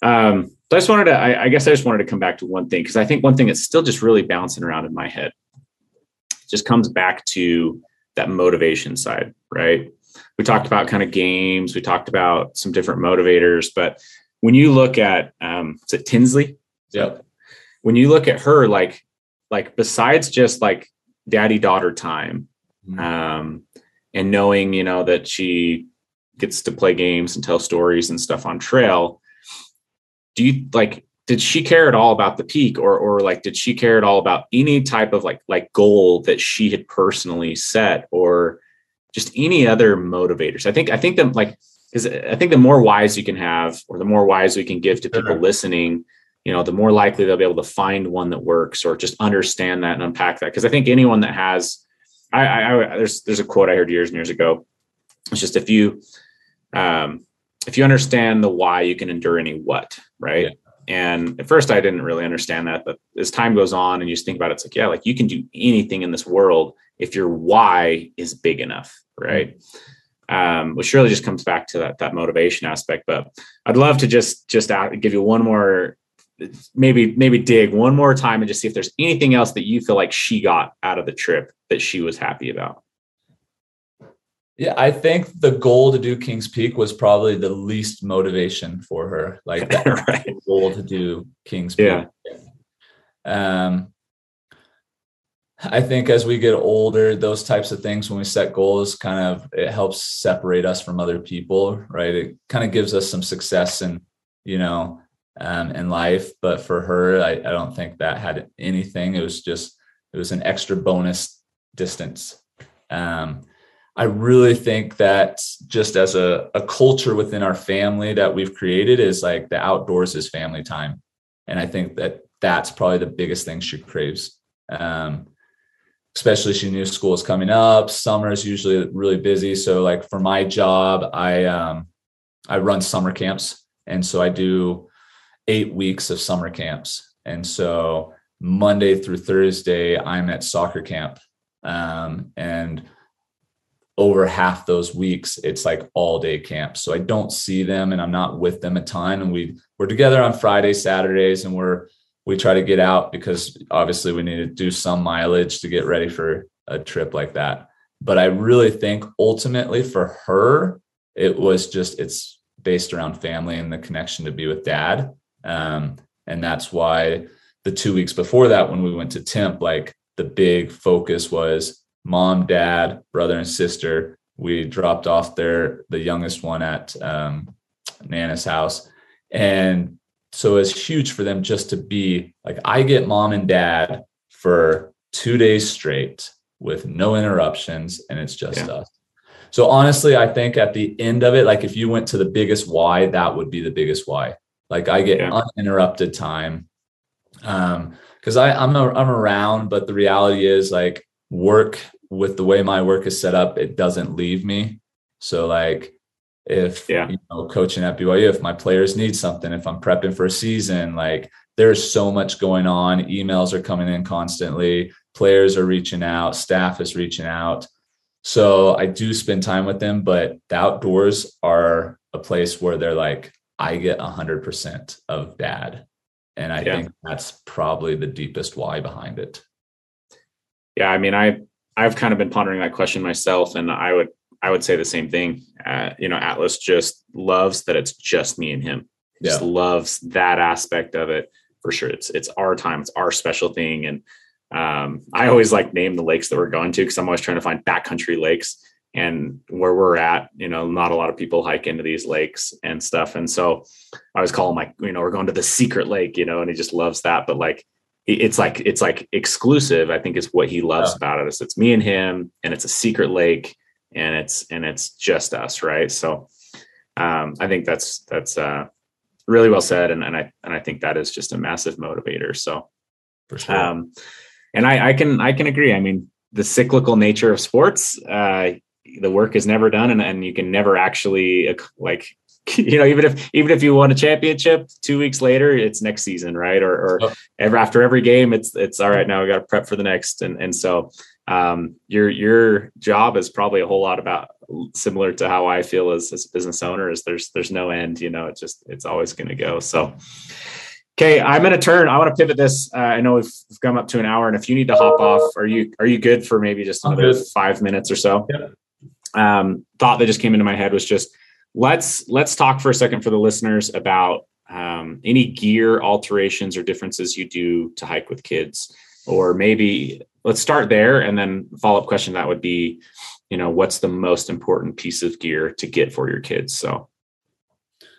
I just wanted to, I guess I just wanted to come back to one thing, because I think one thing that's still just really bouncing around in my head just comes back to that motivation side, right? We talked about kind of games. We talked about some different motivators, but when you look at, is it Tinsley? Yep. When you look at her, like, like, besides just like daddy daughter time, and knowing, that she gets to play games and tell stories and stuff on trail, did she care at all about the peak, or like, did she care at all about any type of like goal that she had personally set, or just any other motivators? I think that, like, because I think the more whys you can have, or the more whys we can give to people listening, the more likely they'll be able to find one that works, or just understand that and unpack that. Because I think anyone that has, there's a quote I heard years and years ago. It's just, if you understand the why, you can endure any what, right? Yeah. And at first I didn't really understand that, but as time goes on and you just think about it, it's like, yeah, like, you can do anything in this world if your why is big enough, right? Which really just comes back to that motivation aspect. But I'd love to just give you one more, maybe dig one more time and just see if there's anything else that you feel like she got out of the trip that she was happy about. Yeah, I think the goal to do Kings Peak was probably the least motivation for her. Like, that right. Goal to do Kings Peak. Yeah. I think as we get older, those types of things, when we set goals, it helps separate us from other people, right? It kind of gives us some success in life. But for her, I don't think that had anything. It was an extra bonus distance. I really think that just as a culture within our family that we've created is like, the outdoors is family time. And I think that that's probably the biggest thing she craves. Especially she knew school is coming up. Summer is usually really busy. So like, for my job, I run summer camps. And so I do 8 weeks of summer camps. And so Monday through Thursday, I'm at soccer camp. And over half those weeks, it's like all day camp. So I don't see them and I'm not with them a ton. And we're together on Fridays, Saturdays, and we try to get out because obviously we need to do some mileage to get ready for a trip like that. But I really think ultimately for her, it's based around family and the connection to be with dad. And that's why the 2 weeks before that, when we went to Temp, like, the big focus was mom, dad, brother, and sister. We dropped off the youngest one at Nana's house. And so it's huge for them just to be like, I get mom and dad for 2 days straight with no interruptions, and it's just us. So honestly, I think at the end of it, like, if you went to the biggest why, that would be the biggest why. Like, I get uninterrupted time. Because I'm around, but the reality is, like, work, with the way my work is set up, it doesn't leave me. So like, if coaching at BYU, if my players need something, if I'm prepping for a season, like, there's so much going on. Emails are coming in constantly. Players are reaching out. Staff is reaching out. So I do spend time with them, but the outdoors are a place where they're like, I get 100% of dad. And I think that's probably the deepest why behind it. Yeah. I mean, I've kind of been pondering that question myself, and I would say the same thing. Atlas just loves that it's just me and him. Just loves that aspect of it for sure. It's our time. It's our special thing. And I always like name the lakes that we're going to, because I'm always trying to find backcountry lakes, and where we're at, not a lot of people hike into these lakes and stuff. And so I always call him like, we're going to the secret lake, and he just loves that. But like, it's like exclusive, I think, is what he loves about it. It's me and him, and it's a secret lake, and it's just us. Right. So I think that's really well said. And I think that is just a massive motivator. So for sure. And I can agree. I mean, the cyclical nature of sports, the work is never done, and you can never actually even if you won a championship 2 weeks later, it's next season, right? Or after every game, it's all right. Now we got to prep for the next. And so your job is probably a whole lot about similar to how I feel as a business owner. Is there's no end, it's always going to go. So, okay, I want to pivot this. I know we've come up to an hour, and if you need to hop off, are you good for maybe just another 5 minutes or so? Yeah. Thought that just came into my head was just, let's talk for a second for the listeners about any gear alterations or differences you do to hike with kids. or maybe let's start there. And then follow-up question that would be, what's the most important piece of gear to get for your kids? So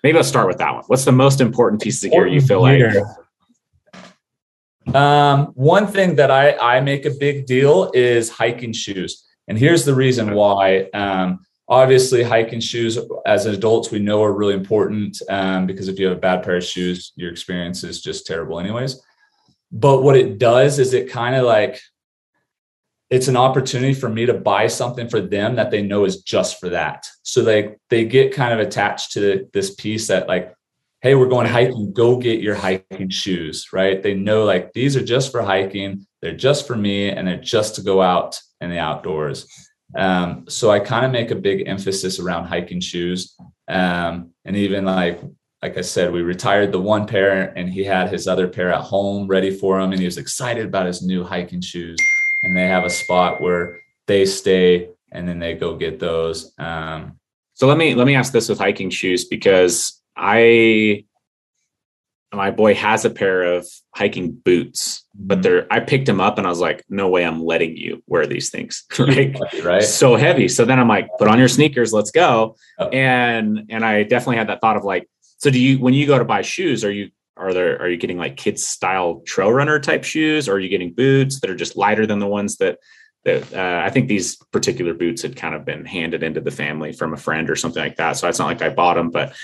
maybe let's start with that one. What's the most important piece of gear you feel like? One thing that I make a big deal is hiking shoes. And here's the reason why. Obviously, hiking shoes as adults, we know are really important because if you have a bad pair of shoes, your experience is just terrible anyways. But what it does is it kind of like, it's an opportunity for me to buy something for them that they know is just for that. So they get kind of attached to this piece that like, hey, we're going hiking, go get your hiking shoes, right? They know like these are just for hiking. They're just for me and they're just to go out in the outdoors. So I kind of make a big emphasis around hiking shoes. And even like I said, we retired the one pair and he had his other pair at home ready for him. And he was excited about his new hiking shoes. And they have a spot where they stay and then they go get those. So let me ask this with hiking shoes, because my boy has a pair of hiking boots, but I picked him up and I was like, no way I'm letting you wear these things. Right. So heavy. So then I'm like, put on your sneakers, let's go. Oh. And I definitely had that thought of like, so when you go to buy shoes, are you getting like kids style trail runner type shoes? Or are you getting boots that are just lighter than the ones that I think these particular boots had kind of been handed into the family from a friend or something like that. So it's not like I bought them, but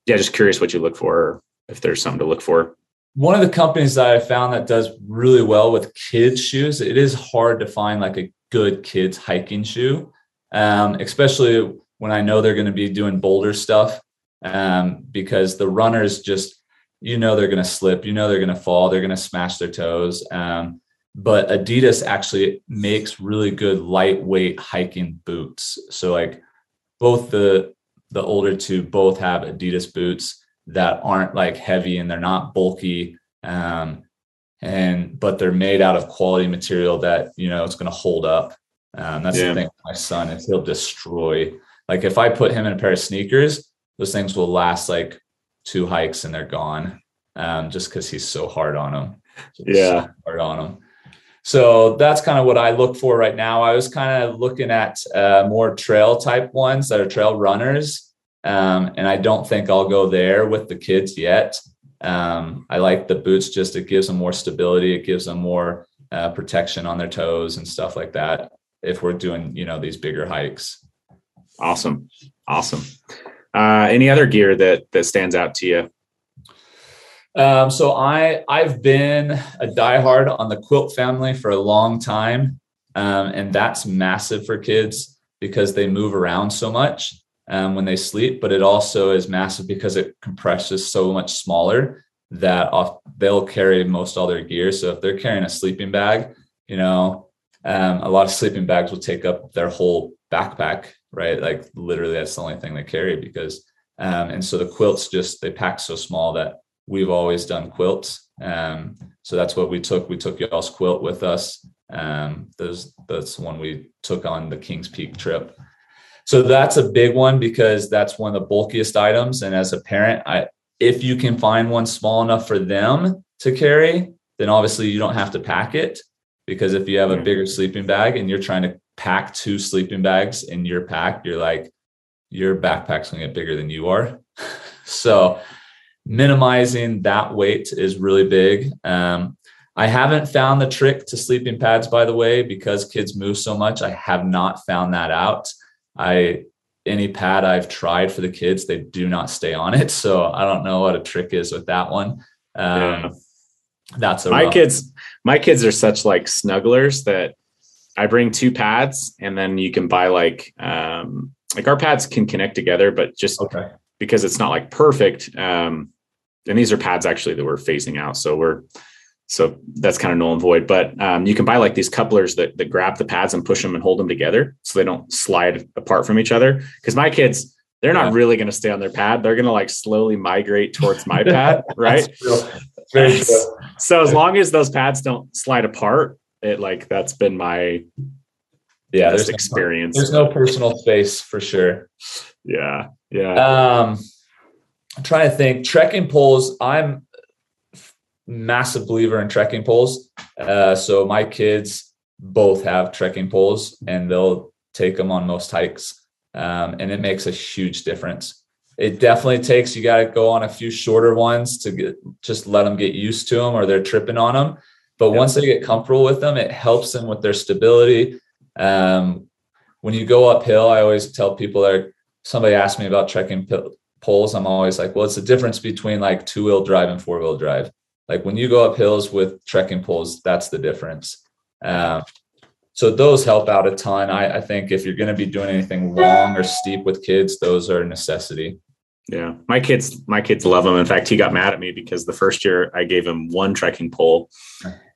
just curious what you look for, if there's something to look for. One of the companies that I found that does really well with kids shoes, it is hard to find like a good kids hiking shoe, especially when I know they're going to be doing boulder stuff, because the runners just, they're going to slip, they're going to fall, they're going to smash their toes. But Adidas actually makes really good lightweight hiking boots. So like both the older two both have Adidas boots that aren't like heavy and they're not bulky. But they're made out of quality material that, it's going to hold up. That's the thing with my son is he'll destroy. Like if I put him in a pair of sneakers, those things will last like 2 hikes and they're gone. Just because he's so hard on them. So hard on them. So that's kind of what I look for right now. I was kind of looking at more trail type ones that are trail runners. And I don't think I'll go there with the kids yet. I like the boots, just it gives them more stability. It gives them more protection on their toes and stuff like that if we're doing, these bigger hikes. Awesome. Any other gear that stands out to you? So I've been a diehard on the quilt family for a long time. And that's massive for kids because they move around so much when they sleep, but it also is massive because it compresses so much smaller that they'll carry most all their gear. So if they're carrying a sleeping bag, a lot of sleeping bags will take up their whole backpack, right? Like literally that's the only thing they carry because, and so the quilts they pack so small that we've always done quilts. So that's what we took. We took y'all's quilt with us. That's one we took on the Kings Peak trip. So that's a big one because that's one of the bulkiest items. And as a parent, if you can find one small enough for them to carry, then obviously you don't have to pack it. Because if you have a bigger sleeping bag and you're trying to pack 2 sleeping bags in your pack, you're like, your backpack's gonna get bigger than you are. So minimizing that weight is really big. I haven't found the trick to sleeping pads, by the way, because kids move so much. I have not found that out. Any pad I've tried for the kids, they do not stay on it. So I don't know what a trick is with that one. That's my kids are such like snugglers that I bring 2 pads and then you can buy like our pads can connect together, but just because it's not like perfect. And these are pads actually that we're phasing out. So that's kind of null and void, but you can buy like these couplers that grab the pads and push them and hold them together so they don't slide apart from each other. Because my kids, they're not really going to stay on their pad. They're going to like slowly migrate towards my pad. Right. Very true. So as long as those pads don't slide apart, that's been my best experience. There's no personal space for sure. Yeah. I'm trying to think. Trekking poles, massive believer in trekking poles. So my kids both have trekking poles, and they'll take them on most hikes. And it makes a huge difference. It definitely takes, you got to go on a few shorter ones to just let them get used to them, or they're tripping on them. But once they get comfortable with them, it helps them with their stability. When you go uphill, I always tell people that somebody asks me about trekking poles. I'm always like, well, it's the difference between like 2-wheel drive and 4-wheel drive. Like when you go up hills with trekking poles, that's the difference. So those help out a ton. I think if you're going to be doing anything long or steep with kids, those are a necessity. Yeah. My kids love them. In fact, he got mad at me because the first year I gave him one trekking pole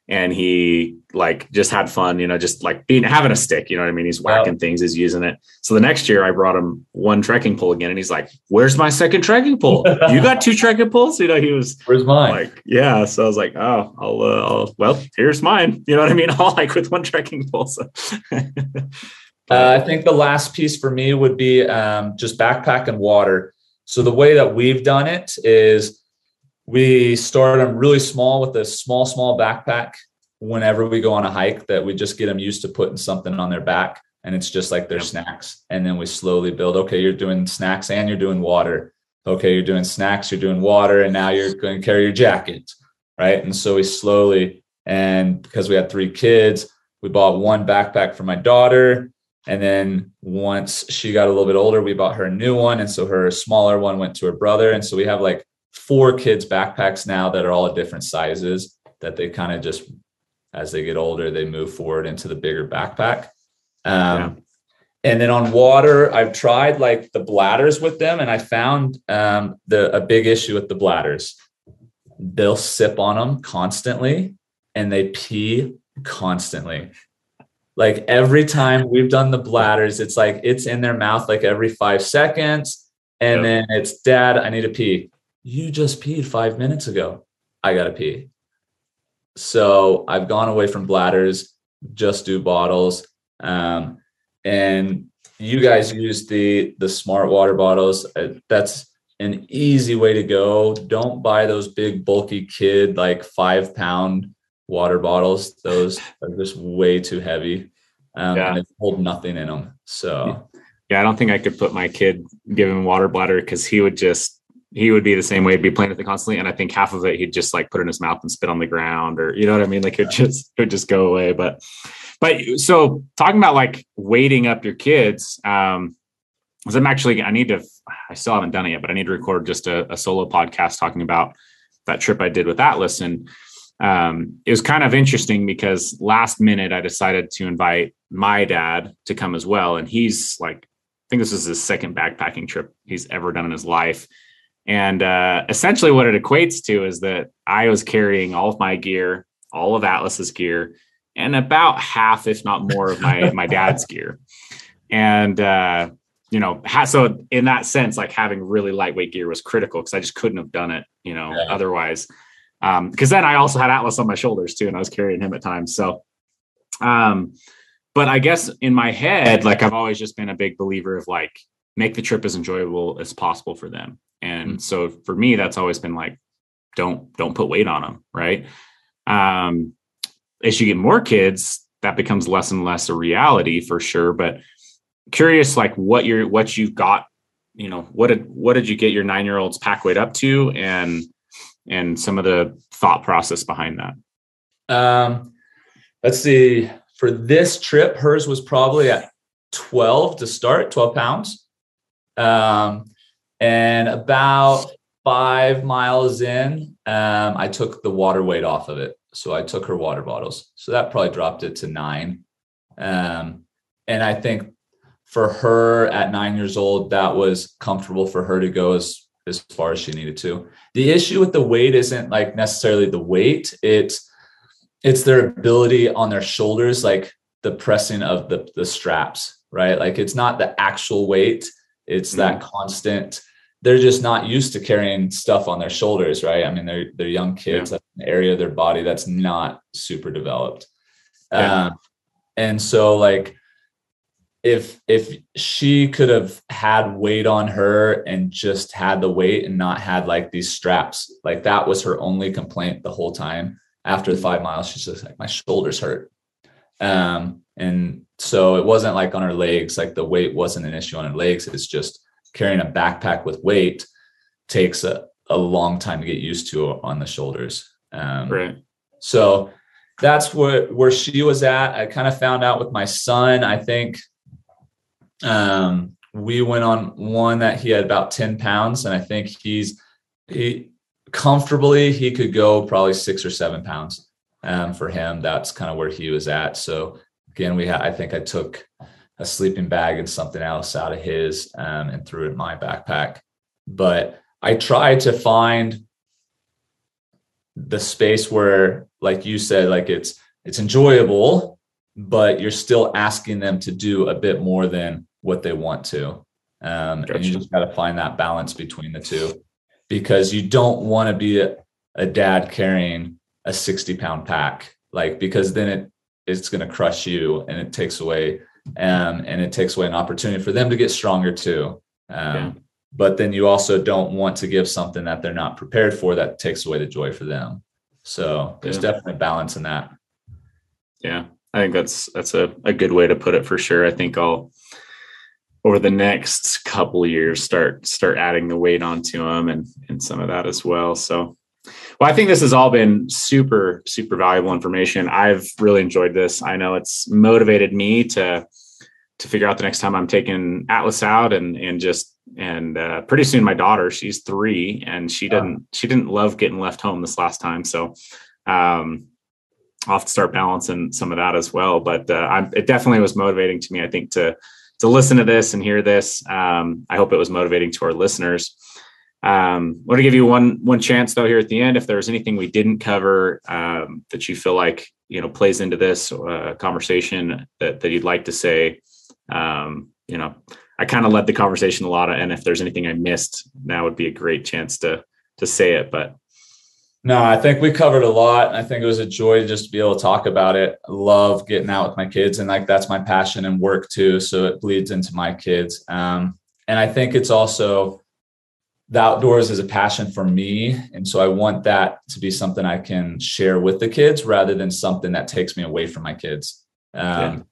and he like just had fun, just like having a stick, you know what I mean? He's whacking things, he's using it. So the next year I brought him one trekking pole again and he's like, where's my second trekking pole? You got 2 trekking poles? He was, where's mine? Like, yeah. So I was like, oh, well, here's mine. You know what I mean? I'll hike with one trekking pole. So. I think the last piece for me would be just backpack and water. So the way that we've done it is we start them really small with a small backpack whenever we go on a hike, that we just get them used to putting something on their back, and it's just like their snacks. And then we slowly build, okay, you're doing snacks and you're doing water. Okay, you're doing snacks, you're doing water, and now you're going to carry your jacket, right? And so we slowly, and because we had 3 kids, we bought one backpack for my daughter. And then once she got a little bit older, we bought her a new one. And so her smaller one went to her brother. And so we have like 4 kids' backpacks now that are all different sizes, that they kind of just, as they get older, they move forward into the bigger backpack. And then on water, I've tried like the bladders with them, and I found a big issue with the bladders. They'll sip on them constantly and they pee constantly. Like every time we've done the bladders, it's like it's in their mouth like every 5 seconds. And then it's, Dad, I need to pee. You just peed 5 minutes ago. I got to pee. So I've gone away from bladders, just do bottles. And you guys use the smart water bottles. That's an easy way to go. Don't buy those big bulky kid, like 5-pound water bottles. Those are just way too heavy. And they hold nothing in them. So I don't think I could put my kid, give him a water bladder, because he would be the same way. He'd be playing with it constantly. And I think half of it, he'd just like put in his mouth and spit on the ground, or, you know what I mean? Like it would just go away. But so talking about like weighting up your kids, because I still haven't done it yet, but I need to record just a solo podcast talking about that trip I did with Atlas. And it was kind of interesting because last minute I decided to invite my dad to come as well. And he's like, I think this is his second backpacking trip he's ever done in his life. And essentially what it equates to is that I was carrying all of my gear, all of Atlas's gear, and about half, if not more, of my dad's gear. And, so in that sense, like having really lightweight gear was critical, because I just couldn't have done it, otherwise. Because then I also had Atlas on my shoulders too, and I was carrying him at times. So, but I guess in my head, like I've always just been a big believer of like, make the trip as enjoyable as possible for them. And so for me, that's always been like, don't put weight on them. Right. As you get more kids, that becomes less and less a reality for sure. But curious, like what you've got, what did you get your 9-year-old's pack weight up to, and some of the thought process behind that? Let's see. For this trip, hers was probably at 12 to start, 12 pounds. And about 5 miles in, I took the water weight off of it. So I took her water bottles. So that probably dropped it to 9. And I think for her at 9 years old, that was comfortable for her to go as far as she needed to. The issue with the weight isn't like necessarily the weight. It's their ability on their shoulders, like the pressing of the straps, right? Like it's not the actual weight. It's that constant. They're just not used to carrying stuff on their shoulders, right? I mean, they're young kids. That's an area of their body that's not super developed. And so like if she could have had weight on her and just had the weight and not had like these straps, like that was her only complaint the whole time. After the 5 miles, she's just like, my shoulders hurt. And so it wasn't like on her legs, like the weight wasn't an issue on her legs. It's just carrying a backpack with weight takes a long time to get used to on the shoulders. Right. So that's where she was at. I kind of found out with my son, I think, we went on one that he had about 10 pounds. And I think he comfortably, he could go probably 6 or 7 pounds. For him, that's kind of where he was at. So again, I think I took a sleeping bag and something else out of his, and threw it in my backpack. But I tried to find the space where, like you said, like it's enjoyable, but you're still asking them to do a bit more than what they want to. And you just got to find that balance between the two, because you don't want to be a dad carrying a 60-pound pack, like, because then it's going to crush you, and it takes away an opportunity for them to get stronger too. But then you also don't want to give something that they're not prepared for, that takes away the joy for them. So there's definitely a balance in that. Yeah, I think that's a good way to put it, for sure. I think I'll, over the next couple of years, start adding the weight onto them and some of that as well. So, well, I think this has all been super, super valuable information. I've really enjoyed this. I know it's motivated me to figure out the next time I'm taking Atlas out and pretty soon my daughter, she's 3, and she didn't love getting left home this last time. So, I'll have to start balancing some of that as well. But it definitely was motivating to me, I think, to listen to this and hear this. I hope it was motivating to our listeners. I want to give you one chance though here at the end. If there's anything we didn't cover that you feel like, plays into this conversation that you'd like to say, I kind of led the conversation a lot, and if there's anything I missed, now would be a great chance to say it. But no, I think we covered a lot. I think it was a joy just to be able to talk about it. I love getting out with my kids, and like that's my passion and work too. So it bleeds into my kids. And I think it's also, the outdoors is a passion for me. And so I want that to be something I can share with the kids rather than something that takes me away from my kids. And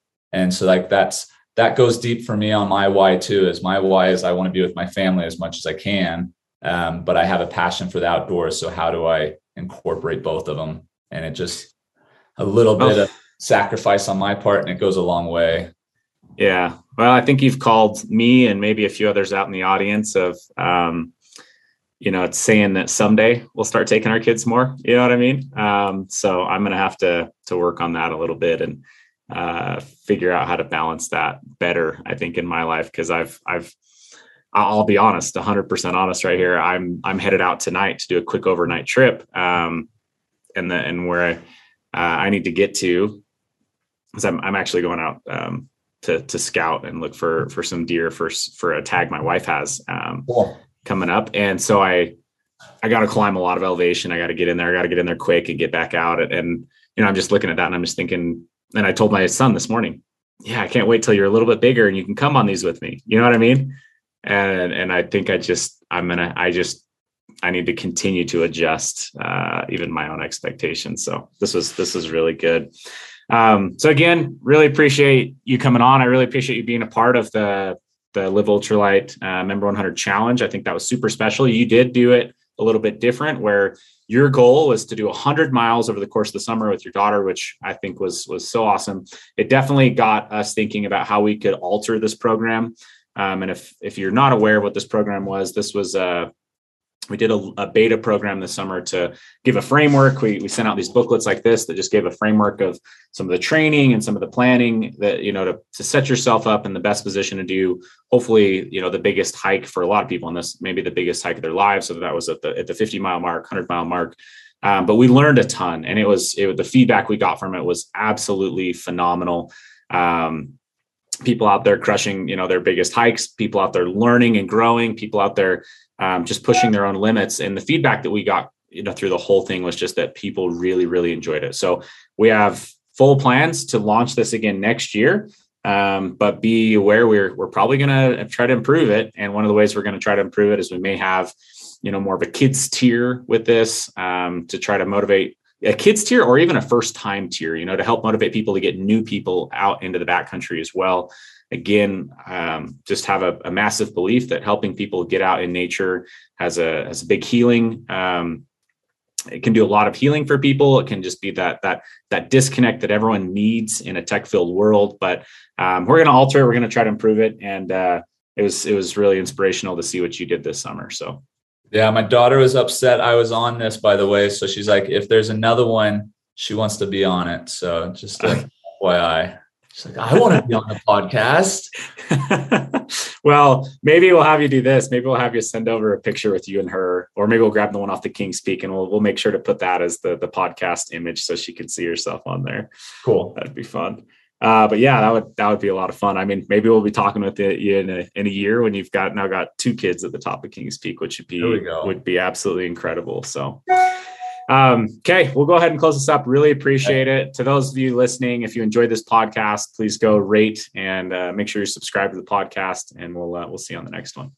so like that goes deep for me on my why too. Is my why is I want to be with my family as much as I can. But I have a passion for the outdoors. So how do I incorporate both of them? And it just a little bit of sacrifice on my part, and it goes a long way. Yeah. Well, I think you've called me and maybe a few others out in the audience of, it's saying that someday we'll start taking our kids more, you know what I mean? So I'm going to have to work on that a little bit and figure out how to balance that better, I think, in my life. Cause I'll be honest, 100% honest right here. I'm headed out tonight to do a quick overnight trip. And where I need to get to, because I'm actually going out, to scout and look for some deer for a tag my wife has, coming up. And so I got to climb a lot of elevation. I got to get in there. I got to get in there quick and get back out. And, I'm just looking at that and I'm just thinking, and I told my son this morning, yeah, I can't wait till you're a little bit bigger and you can come on these with me. You know what I mean? And I think I need to continue to adjust, even my own expectations. So this was really good. So again, really appreciate you coming on. I really appreciate you being a part of the Live Ultralight Member 100 Challenge. I think that was super special. You did do it a little bit different, where your goal was to do 100 miles over the course of the summer with your daughter, which I think was so awesome. It definitely got us thinking about how we could alter this program. And if you're not aware of what this program was, this was we did a beta program this summer to give a framework. We sent out these booklets like this that just gave a framework of some of the training and some of the planning that, to set yourself up in the best position to do, hopefully, the biggest hike for a lot of people in this, maybe the biggest hike of their lives. So that was at the 50-mile mark, 100-mile mark. But we learned a ton, and the feedback we got from it was absolutely phenomenal. People out there crushing, their biggest hikes, people out there learning and growing, people out there just pushing their own limits. And the feedback that we got, through the whole thing was just that people really, really enjoyed it. So we have full plans to launch this again next year. But be aware we're probably going to try to improve it. And one of the ways we're going to try to improve it is we may have, more of a kids tier with this, to try to motivate a kids tier or even a first time tier, to help motivate people to get new people out into the backcountry as well. Again, just have a massive belief that helping people get out in nature has a big healing. It can do a lot of healing for people. It can just be that disconnect that everyone needs in a tech-filled world. But we're going to alter it. We're going to try to improve it. And it was really inspirational to see what you did this summer. So, yeah, my daughter was upset I was on this, by the way. So she's like, if there's another one, she wants to be on it. So just FYI. She's like, I want to be on the podcast. Well, maybe we'll have you do this. Maybe we'll have you send over a picture with you and her, or maybe we'll grab the one off the King's Peak and we'll make sure to put that as the podcast image so she can see herself on there. Cool. That'd be fun. But yeah, that would be a lot of fun. I mean, maybe we'll be talking with you in a year when you've now got 2 kids at the top of King's Peak, which would be absolutely incredible. So, okay, we'll go ahead and close this up. Really appreciate it. To those of you listening, if you enjoyed this podcast, please go rate and make sure you subscribe to the podcast, and we'll see you on the next one.